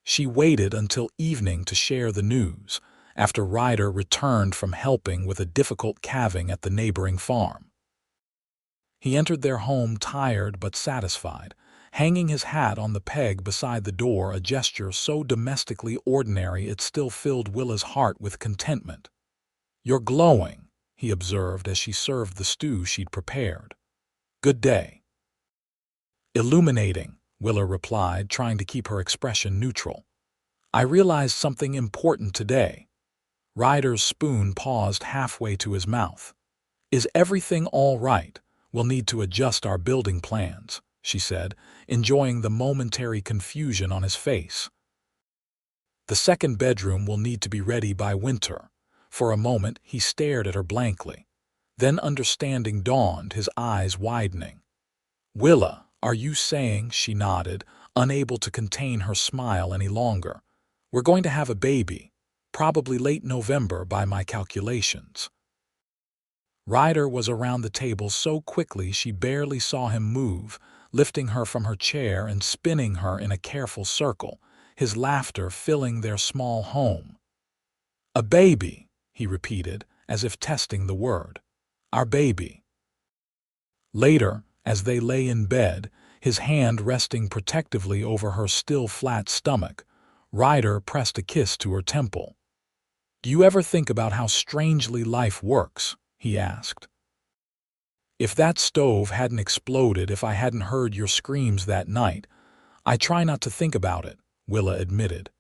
She waited until evening to share the news, after Ryder returned from helping with a difficult calving at the neighboring farm. He entered their home tired but satisfied, hanging his hat on the peg beside the door, a gesture so domestically ordinary it still filled Willa's heart with contentment. "You're glowing," he observed as she served the stew she'd prepared. "Good day." "Illuminating," Willa replied, trying to keep her expression neutral. "I realized something important today." Ryder's spoon paused halfway to his mouth. "Is everything all right? We'll need to adjust our building plans," she said, enjoying the momentary confusion on his face. "The second bedroom will need to be ready by winter." For a moment he stared at her blankly. Then understanding dawned, his eyes widening. "Willa, are you saying," she nodded, unable to contain her smile any longer, "we're going to have a baby, probably late November by my calculations?" Ryder was around the table so quickly she barely saw him move, lifting her from her chair and spinning her in a careful circle, his laughter filling their small home. "A baby," he repeated, as if testing the word. "Our baby." Later, as they lay in bed, his hand resting protectively over her still flat stomach, Ryder pressed a kiss to her temple. "Do you ever think about how strangely life works?" he asked. "If that stove hadn't exploded, if I hadn't heard your screams that night, I try not to think about it," Willa admitted.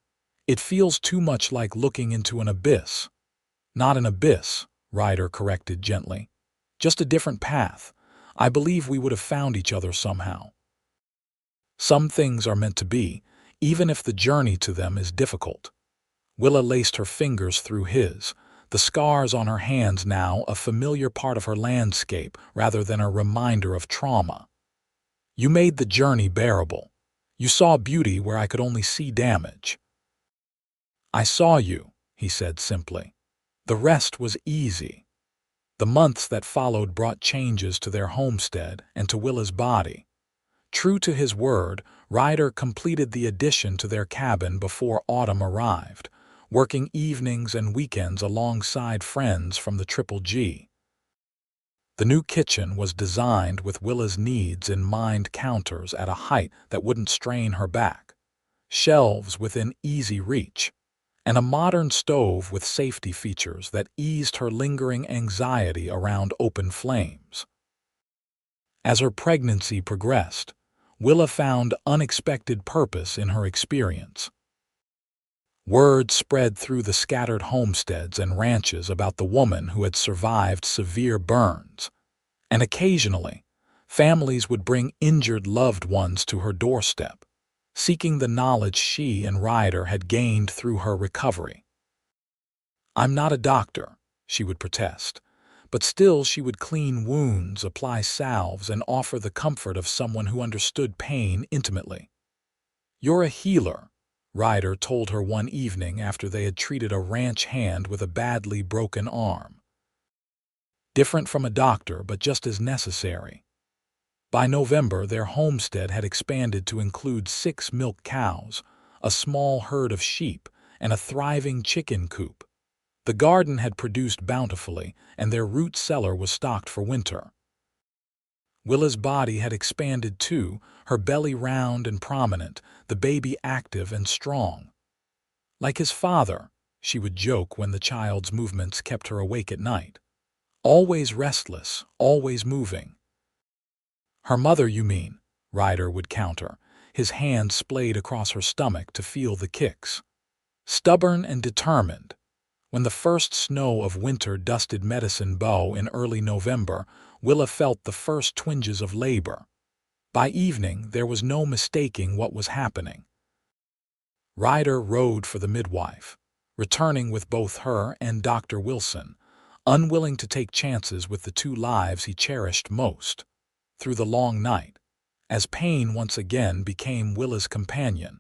"It feels too much like looking into an abyss." "Not an abyss," Ryder corrected gently. "Just a different path. I believe we would have found each other somehow." Some things are meant to be, even if the journey to them is difficult. Willa laced her fingers through his, the scars on her hands now a familiar part of her landscape rather than a reminder of trauma. You made the journey bearable. You saw beauty where I could only see damage. I saw you, he said simply. The rest was easy. The months that followed brought changes to their homestead and to Willa's body. True to his word, Ryder completed the addition to their cabin before autumn arrived, working evenings and weekends alongside friends from the Triple G. The new kitchen was designed with Willa's needs in mind, counters at a height that wouldn't strain her back, shelves within easy reach, and a modern stove with safety features that eased her lingering anxiety around open flames. As her pregnancy progressed, Willa found unexpected purpose in her experience. Word spread through the scattered homesteads and ranches about the woman who had survived severe burns, and occasionally, families would bring injured loved ones to her doorstep, seeking the knowledge she and Ryder had gained through her recovery. "I'm not a doctor," she would protest, but still she would clean wounds, apply salves, and offer the comfort of someone who understood pain intimately. "You're a healer," Ryder told her one evening after they had treated a ranch hand with a badly broken arm. Different from a doctor, but just as necessary. By November, their homestead had expanded to include 6 milk cows, a small herd of sheep, and a thriving chicken coop. The garden had produced bountifully, and their root cellar was stocked for winter. Willa's body had expanded too, her belly round and prominent, the baby active and strong. Like his father, she would joke when the child's movements kept her awake at night. Always restless, always moving. "Her mother, you mean," Ryder would counter, his hand splayed across her stomach to feel the kicks. Stubborn and determined. When the first snow of winter dusted Medicine Bow in early November, Willa felt the first twinges of labor. By evening, there was no mistaking what was happening. Ryder rode for the midwife, returning with both her and Dr. Wilson, unwilling to take chances with the 2 lives he cherished most. Through the long night, as pain once again became Willa's companion,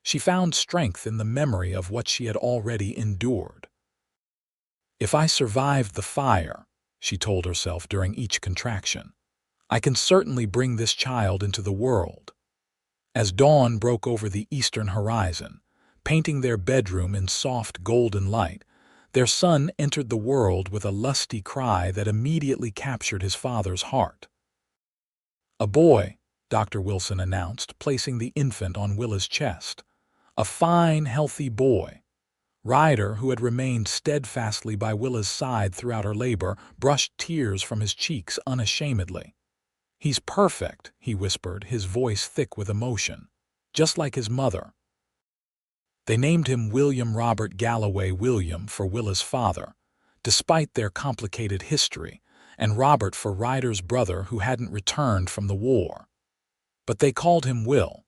she found strength in the memory of what she had already endured. "If I survived the fire," she told herself during each contraction, "I can certainly bring this child into the world." As dawn broke over the eastern horizon, painting their bedroom in soft golden light, their son entered the world with a lusty cry that immediately captured his father's heart. "A boy," Dr. Wilson announced, placing the infant on Willa's chest. "A fine, healthy boy." Ryder, who had remained steadfastly by Willa's side throughout her labor, brushed tears from his cheeks unashamedly. "He's perfect," he whispered, his voice thick with emotion, "just like his mother." They named him William Robert Galloway William for Willa's father, despite their complicated history, and Robert for Ryder's brother who hadn't returned from the war. But they called him Will,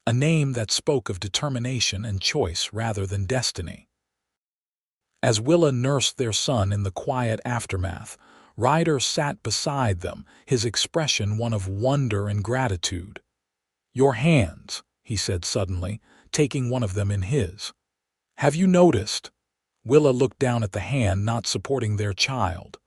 a name that spoke of determination and choice rather than destiny. As Willa nursed their son in the quiet aftermath, Ryder sat beside them, his expression one of wonder and gratitude. "Your hands," he said suddenly, taking one of them in his. "Have you noticed?" Willa looked down at the hand not supporting their child.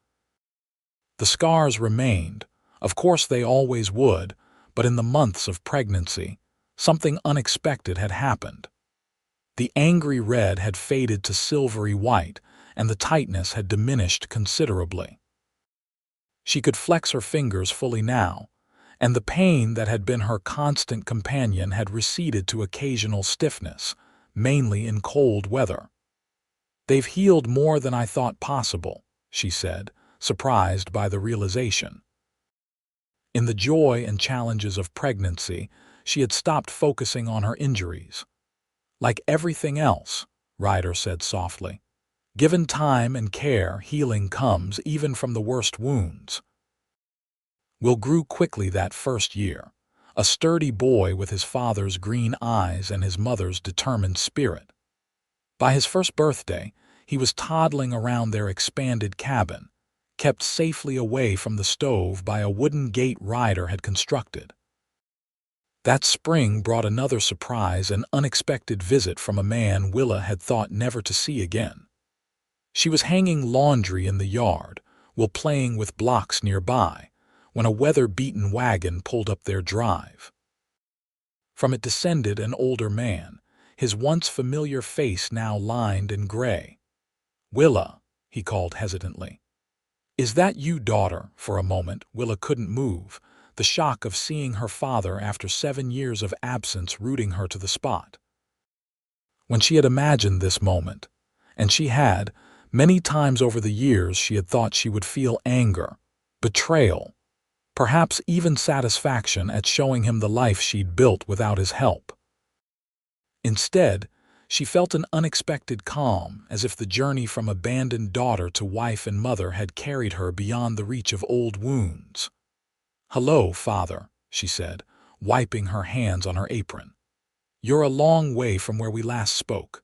The scars remained. Of course they always would, but in the months of pregnancy, something unexpected had happened. The angry red had faded to silvery white, and the tightness had diminished considerably. She could flex her fingers fully now, and the pain that had been her constant companion had receded to occasional stiffness, mainly in cold weather. "They've healed more than I thought possible," she said, surprised by the realization. In the joy and challenges of pregnancy, she had stopped focusing on her injuries. "Like everything else," Ryder said softly. "Given time and care, healing comes even from the worst wounds." Will grew quickly that first year, a sturdy boy with his father's green eyes and his mother's determined spirit. By his first birthday, He was toddling around their expanded cabin, kept safely away from the stove by a wooden gate Ryder had constructed. That spring brought another surprise and unexpected visit from a man Willa had thought never to see again. She was hanging laundry in the yard, while playing with blocks nearby, when a weather-beaten wagon pulled up their drive. From it descended an older man, his once familiar face now lined in gray. "Willa," he called hesitantly. "Is that you, daughter?" For a moment, Willa couldn't move, the shock of seeing her father after 7 years of absence rooting her to the spot. When she had imagined this moment, and she had, many times over the years she had thought she would feel anger, betrayal, perhaps even satisfaction at showing him the life she'd built without his help. Instead, she felt an unexpected calm, as if the journey from abandoned daughter to wife and mother had carried her beyond the reach of old wounds. "Hello, Father," she said, wiping her hands on her apron. "You're a long way from where we last spoke."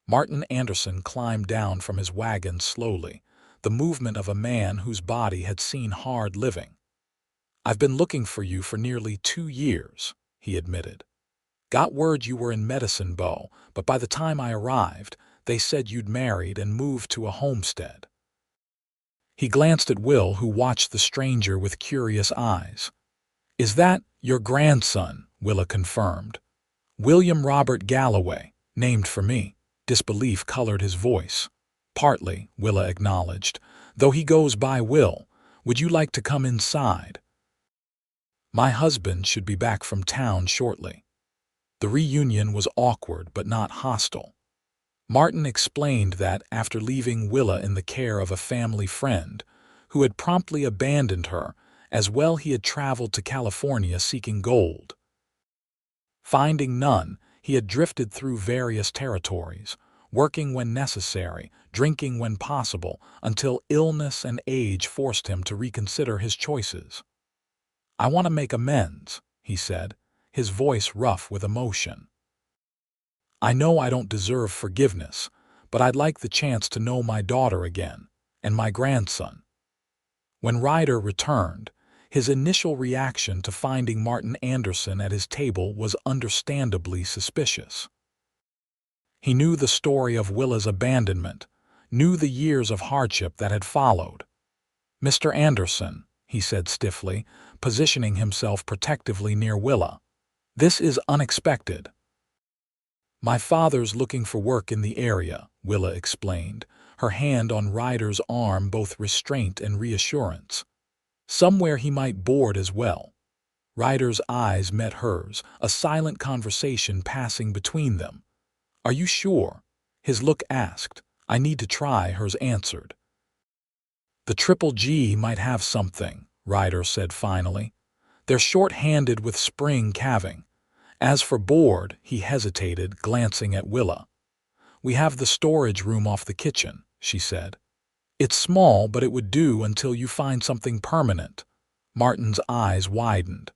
Martin Anderson climbed down from his wagon slowly, the movement of a man whose body had seen hard living. "I've been looking for you for nearly 2 years, he admitted. "Got word you were in Medicine Bow, but by the time I arrived, they said you'd married and moved to a homestead." He glanced at Will, who watched the stranger with curious eyes. "Is that your grandson?" Willa confirmed. "William Robert Galloway, named for me." Disbelief colored his voice. "Partly," Willa acknowledged, "though he goes by Will. Would you like to come inside?" "My husband should be back from town shortly." The reunion was awkward but not hostile. Martin explained that after leaving Willa in the care of a family friend, who had promptly abandoned her, as well he had traveled to California seeking gold. Finding none, he had drifted through various territories, working when necessary, drinking when possible, until illness and age forced him to reconsider his choices. "I want to make amends," he said, his voice rough with emotion. "I know I don't deserve forgiveness, but I'd like the chance to know my daughter again, and my grandson." When Ryder returned, his initial reaction to finding Martin Anderson at his table was understandably suspicious. He knew the story of Willa's abandonment, knew the years of hardship that had followed. "Mr. Anderson," he said stiffly, positioning himself protectively near Willa, "this is unexpected." "My father's looking for work in the area," Willa explained, her hand on Ryder's arm both restraint and reassurance. "Somewhere he might board as well." Ryder's eyes met hers, a silent conversation passing between them. "Are you sure?" his look asked. "I need to try," hers answered. "The Triple G might have something," Ryder said finally. "They're short-handed with spring calving. As for board," he hesitated, glancing at Willa. "We have the storage room off the kitchen," she said. "It's small, but it would do until you find something permanent." Martin's eyes widened.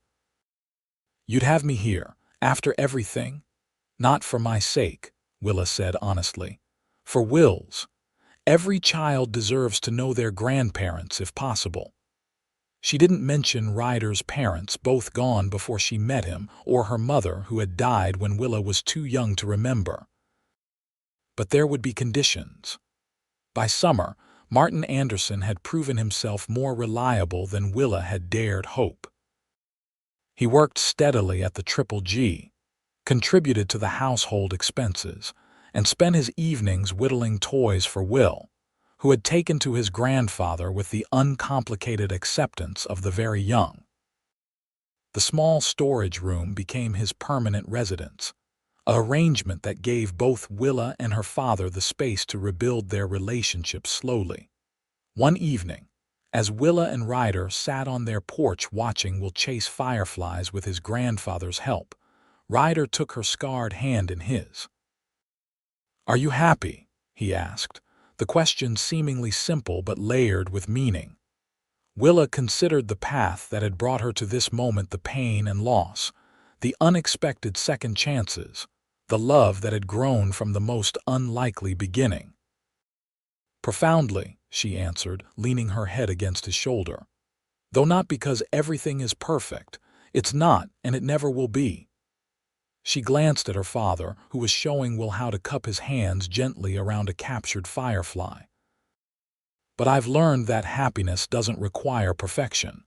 "You'd have me here, after everything?" "Not for my sake," Willa said honestly. "For Will's. Every child deserves to know their grandparents if possible." She didn't mention Ryder's parents, both gone before she met him, or her mother, who had died when Willa was too young to remember. But there would be conditions. By summer, Martin Anderson had proven himself more reliable than Willa had dared hope. He worked steadily at the Triple G, contributed to the household expenses, and spent his evenings whittling toys for Will, who had taken to his grandfather with the uncomplicated acceptance of the very young. The small storage room became his permanent residence, an arrangement that gave both Willa and her father the space to rebuild their relationship slowly. One evening, as Willa and Ryder sat on their porch watching Will chase fireflies with his grandfather's help, Ryder took her scarred hand in his. "Are you happy?" he asked, the question seemingly simple but layered with meaning. Willa considered the path that had brought her to this moment, the pain and loss, the unexpected second chances, the love that had grown from the most unlikely beginning. "Profoundly," she answered, leaning her head against his shoulder. "Though not because everything is perfect. It's not, and it never will be." She glanced at her father, who was showing Will how to cup his hands gently around a captured firefly. "But I've learned that happiness doesn't require perfection.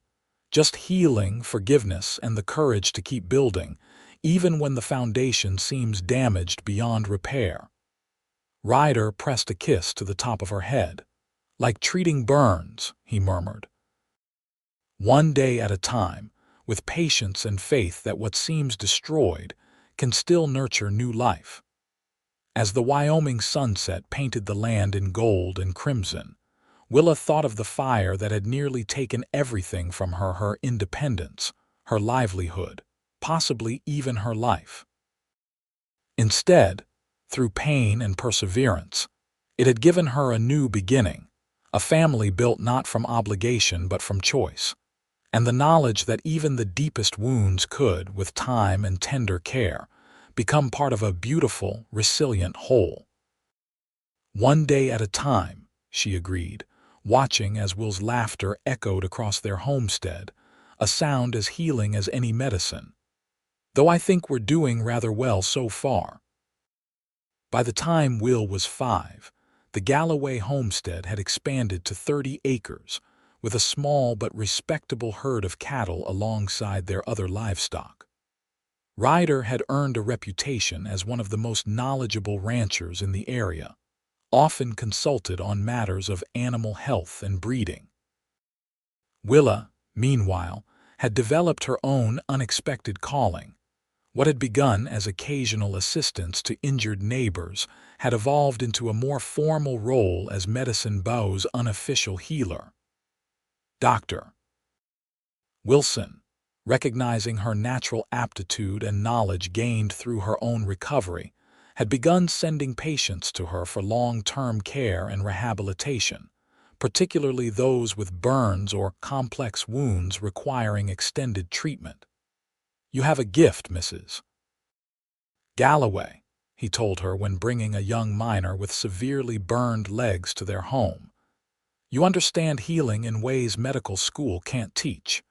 Just healing, forgiveness, and the courage to keep building, even when the foundation seems damaged beyond repair." Ryder pressed a kiss to the top of her head. "Like treating burns," he murmured. "One day at a time, with patience and faith that what seems destroyed can still nurture new life." As the Wyoming sunset painted the land in gold and crimson, Willa thought of the fire that had nearly taken everything from her: her independence, her livelihood, possibly even her life. Instead, through pain and perseverance, it had given her a new beginning, a family built not from obligation but from choice, and the knowledge that even the deepest wounds could, with time and tender care, become part of a beautiful, resilient whole. "One day at a time," she agreed, watching as Will's laughter echoed across their homestead, a sound as healing as any medicine. "Though I think we're doing rather well so far." By the time Will was 5, the Galloway homestead had expanded to 30 acres, with a small but respectable herd of cattle alongside their other livestock. Ryder had earned a reputation as one of the most knowledgeable ranchers in the area, often consulted on matters of animal health and breeding. Willa, meanwhile, had developed her own unexpected calling. What had begun as occasional assistance to injured neighbors had evolved into a more formal role as Medicine Bow's unofficial healer. Dr. Wilson, recognizing her natural aptitude and knowledge gained through her own recovery, had begun sending patients to her for long-term care and rehabilitation, particularly those with burns or complex wounds requiring extended treatment. "You have a gift, Mrs. Galloway," he told her when bringing a young miner with severely burned legs to their home. "You understand healing in ways medical school can't teach."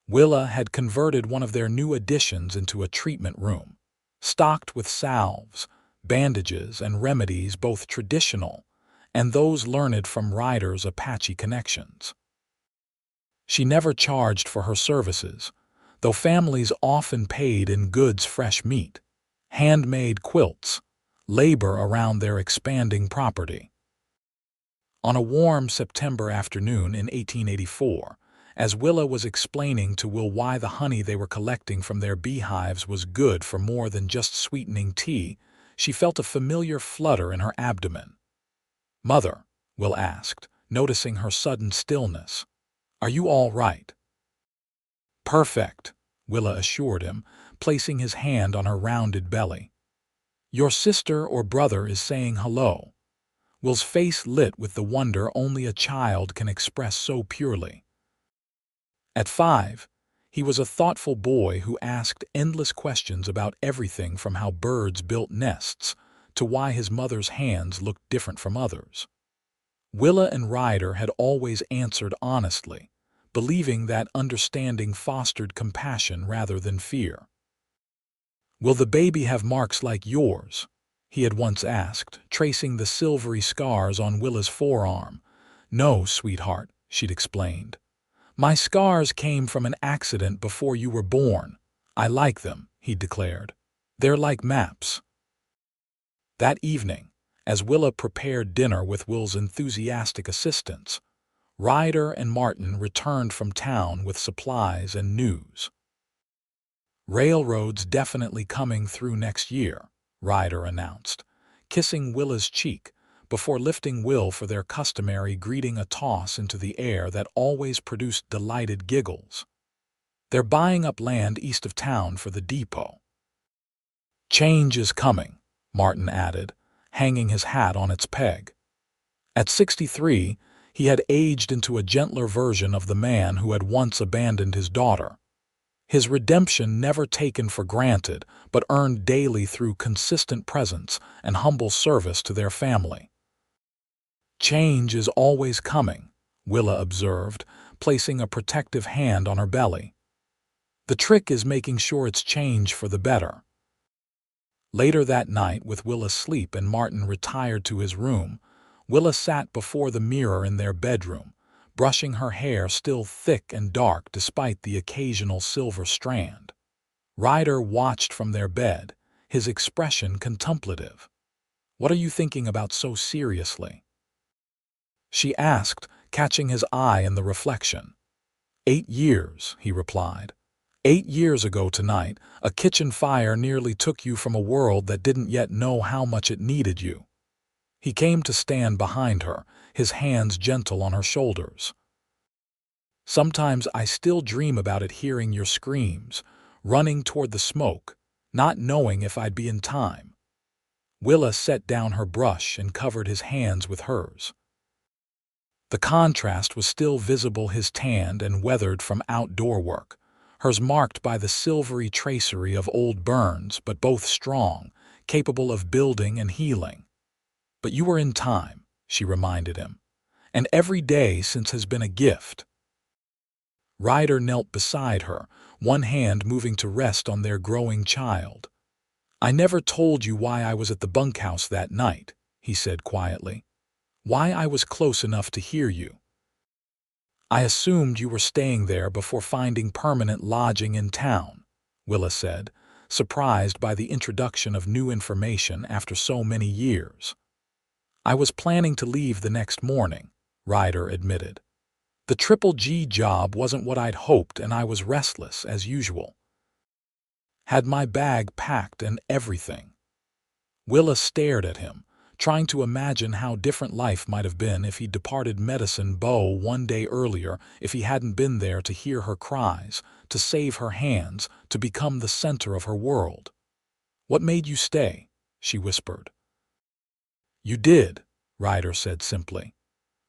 Willa had converted one of their new additions into a treatment room, stocked with salves, bandages, and remedies both traditional and those learned from Ryder's Apache connections. She never charged for her services, though families often paid in goods: fresh meat, handmade quilts, labor around their expanding property. On a warm September afternoon in 1884, as Willa was explaining to Will why the honey they were collecting from their beehives was good for more than just sweetening tea, she felt a familiar flutter in her abdomen. "Mother," Will asked, noticing her sudden stillness, "are you all right?" "Perfect," Willa assured him, placing his hand on her rounded belly. "Your sister or brother is saying hello." Will's face lit with the wonder only a child can express so purely. At 5, he was a thoughtful boy who asked endless questions about everything from how birds built nests to why his mother's hands looked different from others. Willa and Ryder had always answered honestly, believing that understanding fostered compassion rather than fear. "Will the baby have marks like yours?" he had once asked, tracing the silvery scars on Willa's forearm. "No, sweetheart," she'd explained. "My scars came from an accident before you were born. I like them," he declared. "They're like maps." That evening, as Willa prepared dinner with Will's enthusiastic assistance, Ryder and Martin returned from town with supplies and news. "Railroad's definitely coming through next year," Ryder announced, kissing Willa's cheek before lifting Will for their customary greeting, a toss into the air that always produced delighted giggles. "They're buying up land east of town for the depot." "Change is coming," Martin added, hanging his hat on its peg. At 63, he had aged into a gentler version of the man who had once abandoned his daughter. His redemption never taken for granted, but earned daily through consistent presence and humble service to their family. Change is always coming, Willa observed, placing a protective hand on her belly. The trick is making sure it's change for the better. Later that night, with Willa asleep and Martin retired to his room, Willa sat before the mirror in their bedroom, brushing her hair still thick and dark despite the occasional silver strand. Ryder watched from their bed, his expression contemplative. "What are you thinking about so seriously?" she asked, catching his eye in the reflection. 8 years, he replied. 8 years ago tonight, a kitchen fire nearly took you from a world that didn't yet know how much it needed you. He came to stand behind her, his hands gentle on her shoulders. Sometimes I still dream about it, hearing your screams, running toward the smoke, not knowing if I'd be in time. Willa set down her brush and covered his hands with hers. The contrast was still visible, his tanned and weathered from outdoor work, hers marked by the silvery tracery of old burns, but both strong, capable of building and healing. "But you were in time," she reminded him, "and every day since has been a gift." Ryder knelt beside her, one hand moving to rest on their growing child. "I never told you why I was at the bunkhouse that night," he said quietly. "Why I was close enough to hear you. I assumed you were staying there before finding permanent lodging in town," Willa said, surprised by the introduction of new information after so many years. "I was planning to leave the next morning," Ryder admitted. "The Triple G job wasn't what I'd hoped, and I was restless as usual. Had my bag packed and everything." Willa stared at him, trying to imagine how different life might have been if he'd departed Medicine Bow one day earlier, if he hadn't been there to hear her cries, to save her hands, to become the center of her world. "What made you stay?" she whispered. "You did," Ryder said simply.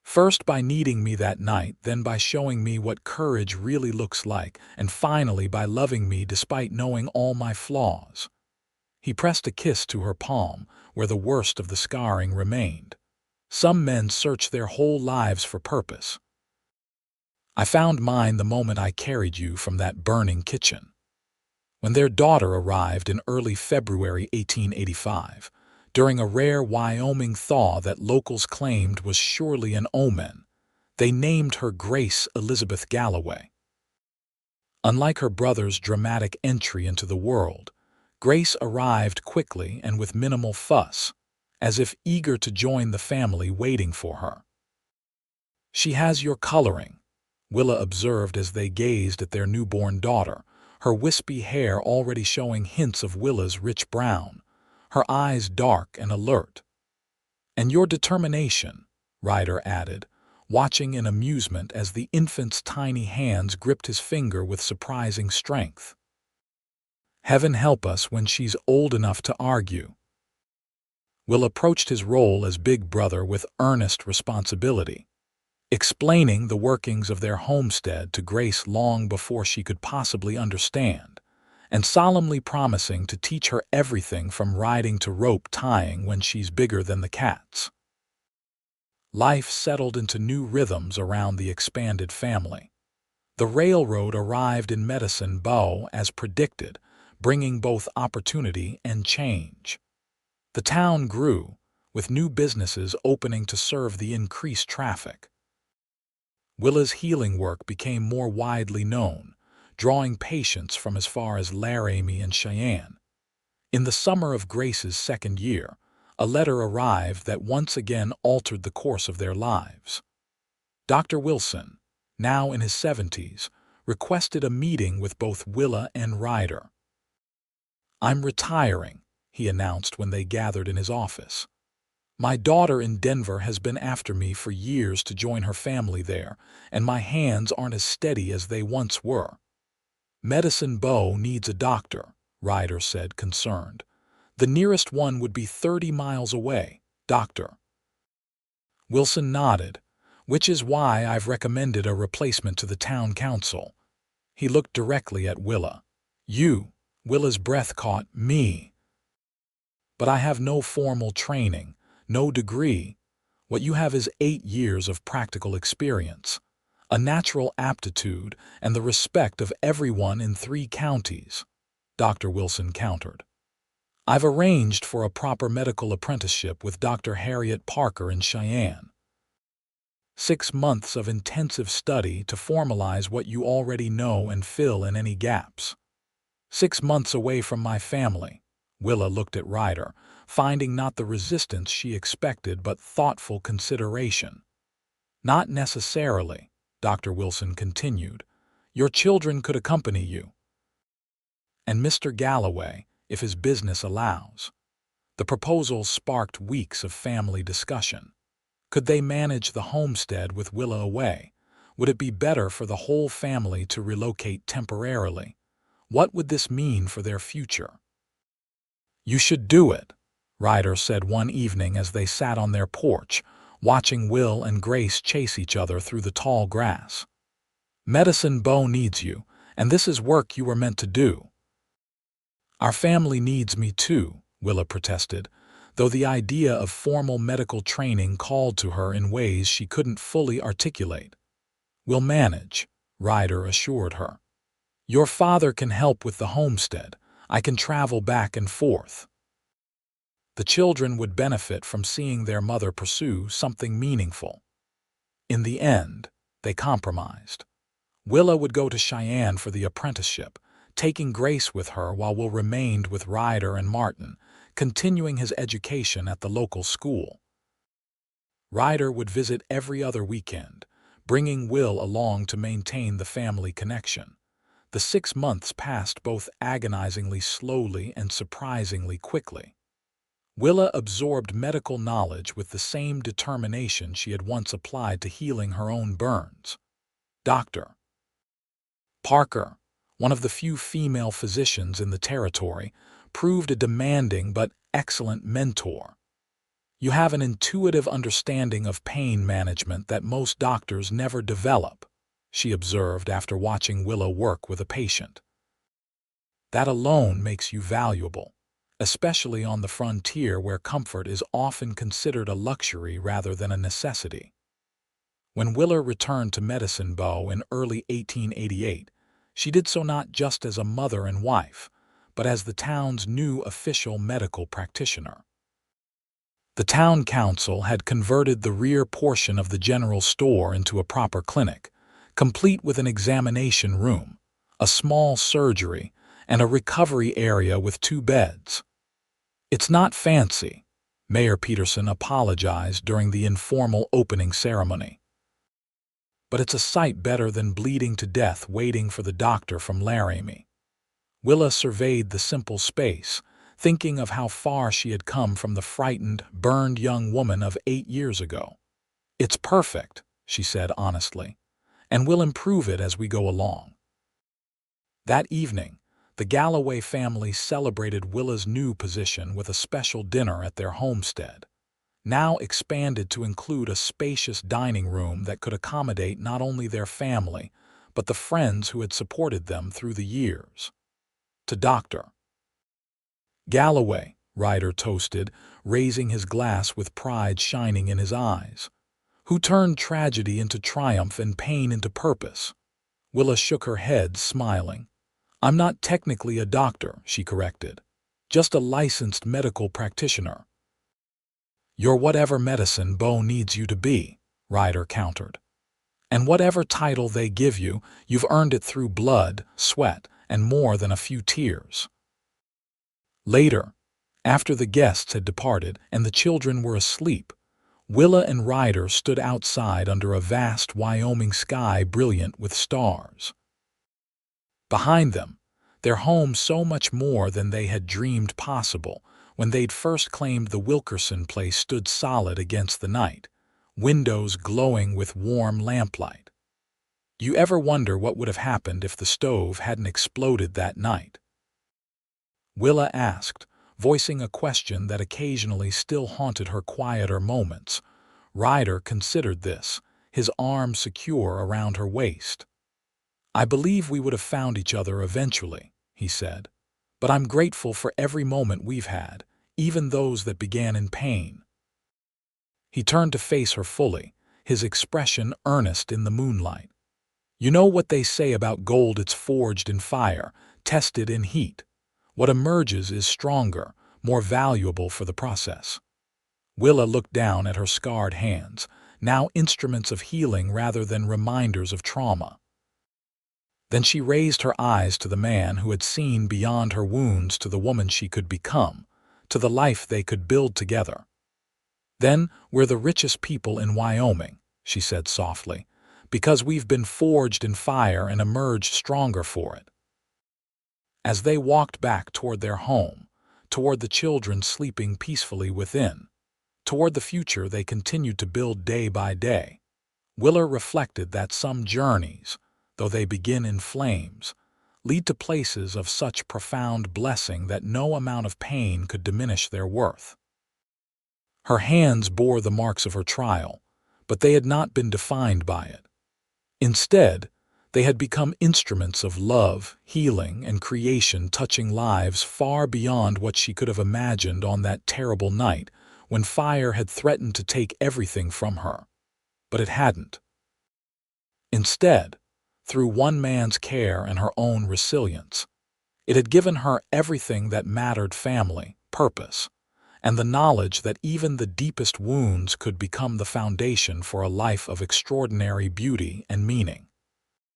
"First by needing me that night, then by showing me what courage really looks like, and finally by loving me despite knowing all my flaws." He pressed a kiss to her palm, where the worst of the scarring remained. "Some men search their whole lives for purpose. I found mine the moment I carried you from that burning kitchen." When their daughter arrived in early February 1885, during a rare Wyoming thaw that locals claimed was surely an omen, they named her Grace Elizabeth Galloway. Unlike her brother's dramatic entry into the world, Grace arrived quickly and with minimal fuss, as if eager to join the family waiting for her. "She has your coloring," Willa observed as they gazed at their newborn daughter, her wispy hair already showing hints of Willa's rich brown, her eyes dark and alert. "And your determination," Ryder added, watching in amusement as the infant's tiny hands gripped his finger with surprising strength. "Heaven help us when she's old enough to argue." Will approached his role as big brother with earnest responsibility, explaining the workings of their homestead to Grace long before she could possibly understand, and solemnly promising to teach her everything from riding to rope tying when she's bigger than the cats. Life settled into new rhythms around the expanded family. The railroad arrived in Medicine Bow as predicted, bringing both opportunity and change. The town grew, with new businesses opening to serve the increased traffic. Willa's healing work became more widely known, drawing patients from as far as Laramie and Cheyenne. In the summer of Grace's second year, a letter arrived that once again altered the course of their lives. Dr. Wilson, now in his 70s, requested a meeting with both Willa and Ryder. "I'm retiring," he announced when they gathered in his office. "My daughter in Denver has been after me for years to join her family there, and my hands aren't as steady as they once were." "Medicine Bow needs a doctor," Ryder said, concerned. "The nearest one would be 30 miles away, Doctor." Wilson nodded, "which is why I've recommended a replacement to the town council." He looked directly at Willa. "You," Willa's breath caught, "me. But I have no formal training, no degree. What you have is 8 years of practical experience, a natural aptitude, and the respect of everyone in 3 counties," Dr. Wilson countered. "I've arranged for a proper medical apprenticeship with Dr. Harriet Parker in Cheyenne. 6 months of intensive study to formalize what you already know and fill in any gaps. 6 months away from my family." Willa looked at Ryder, finding not the resistance she expected but thoughtful consideration. "Not necessarily," Dr. Wilson continued. "Your children could accompany you. And Mr. Galloway, if his business allows." The proposal sparked weeks of family discussion. Could they manage the homestead with Willa away? Would it be better for the whole family to relocate temporarily? What would this mean for their future? "You should do it," Ryder said one evening as they sat on their porch, watching Will and Grace chase each other through the tall grass. "Medicine Bow needs you, and this is work you were meant to do." "Our family needs me too," Willa protested, though the idea of formal medical training called to her in ways she couldn't fully articulate. "We'll manage," Ryder assured her. "Your father can help with the homestead. I can travel back and forth." The children would benefit from seeing their mother pursue something meaningful. In the end, they compromised. Willa would go to Cheyenne for the apprenticeship, taking Grace with her while Will remained with Ryder and Martin, continuing his education at the local school. Ryder would visit every other weekend, bringing Will along to maintain the family connection. The 6 months passed both agonizingly slowly and surprisingly quickly. Willa absorbed medical knowledge with the same determination she had once applied to healing her own burns. Dr. Parker, one of the few female physicians in the territory, proved a demanding but excellent mentor. "You have an intuitive understanding of pain management that most doctors never develop," she observed after watching Willa work with a patient. "That alone makes you valuable, especially on the frontier where comfort is often considered a luxury rather than a necessity." When Willa returned to Medicine Bow in early 1888, she did so not just as a mother and wife, but as the town's new official medical practitioner. The town council had converted the rear portion of the general store into a proper clinic, complete with an examination room, a small surgery, and a recovery area with 2 beds. "It's not fancy," Mayor Peterson apologized during the informal opening ceremony. "But it's a sight better than bleeding to death waiting for the doctor from Laramie." Willa surveyed the simple space, thinking of how far she had come from the frightened, burned young woman of 8 years ago. "It's perfect," she said honestly, "and we'll improve it as we go along." That evening, the Galloway family celebrated Willa's new position with a special dinner at their homestead, now expanded to include a spacious dining room that could accommodate not only their family, but the friends who had supported them through the years. To Dr. Galloway, Ryder toasted, raising his glass with pride shining in his eyes, "who turned tragedy into triumph and pain into purpose." Willa shook her head, smiling. "I'm not technically a doctor," she corrected, "just a licensed medical practitioner." "You're whatever Medicine Bow needs you to be," Ryder countered. "And whatever title they give you, you've earned it through blood, sweat, and more than a few tears." Later, after the guests had departed and the children were asleep, Willa and Ryder stood outside under a vast Wyoming sky brilliant with stars. Behind them, their home so much more than they had dreamed possible when they'd first claimed the Wilkerson place stood solid against the night, windows glowing with warm lamplight. You ever wonder what would have happened if the stove hadn't exploded that night? Willa asked, voicing a question that occasionally still haunted her quieter moments. Ryder considered this, his arm secure around her waist. "I believe we would have found each other eventually," he said, "but I'm grateful for every moment we've had, even those that began in pain." He turned to face her fully, his expression earnest in the moonlight. "You know what they say about gold, it's forged in fire, tested in heat. What emerges is stronger, more valuable for the process." Willa looked down at her scarred hands, now instruments of healing rather than reminders of trauma. Then she raised her eyes to the man who had seen beyond her wounds, to the woman she could become, to the life they could build together. "Then we're the richest people in Wyoming," she said softly, "because we've been forged in fire and emerged stronger for it." As they walked back toward their home, toward the children sleeping peacefully within, toward the future they continued to build day by day, Willa reflected that some journeys, though they begin in flames, lead to places of such profound blessing that no amount of pain could diminish their worth. Her hands bore the marks of her trial, but they had not been defined by it. Instead, they had become instruments of love, healing, and creation, touching lives far beyond what she could have imagined on that terrible night when fire had threatened to take everything from her. But it hadn't. Instead, through one man's care and her own resilience, it had given her everything that mattered: family, purpose, and the knowledge that even the deepest wounds could become the foundation for a life of extraordinary beauty and meaning.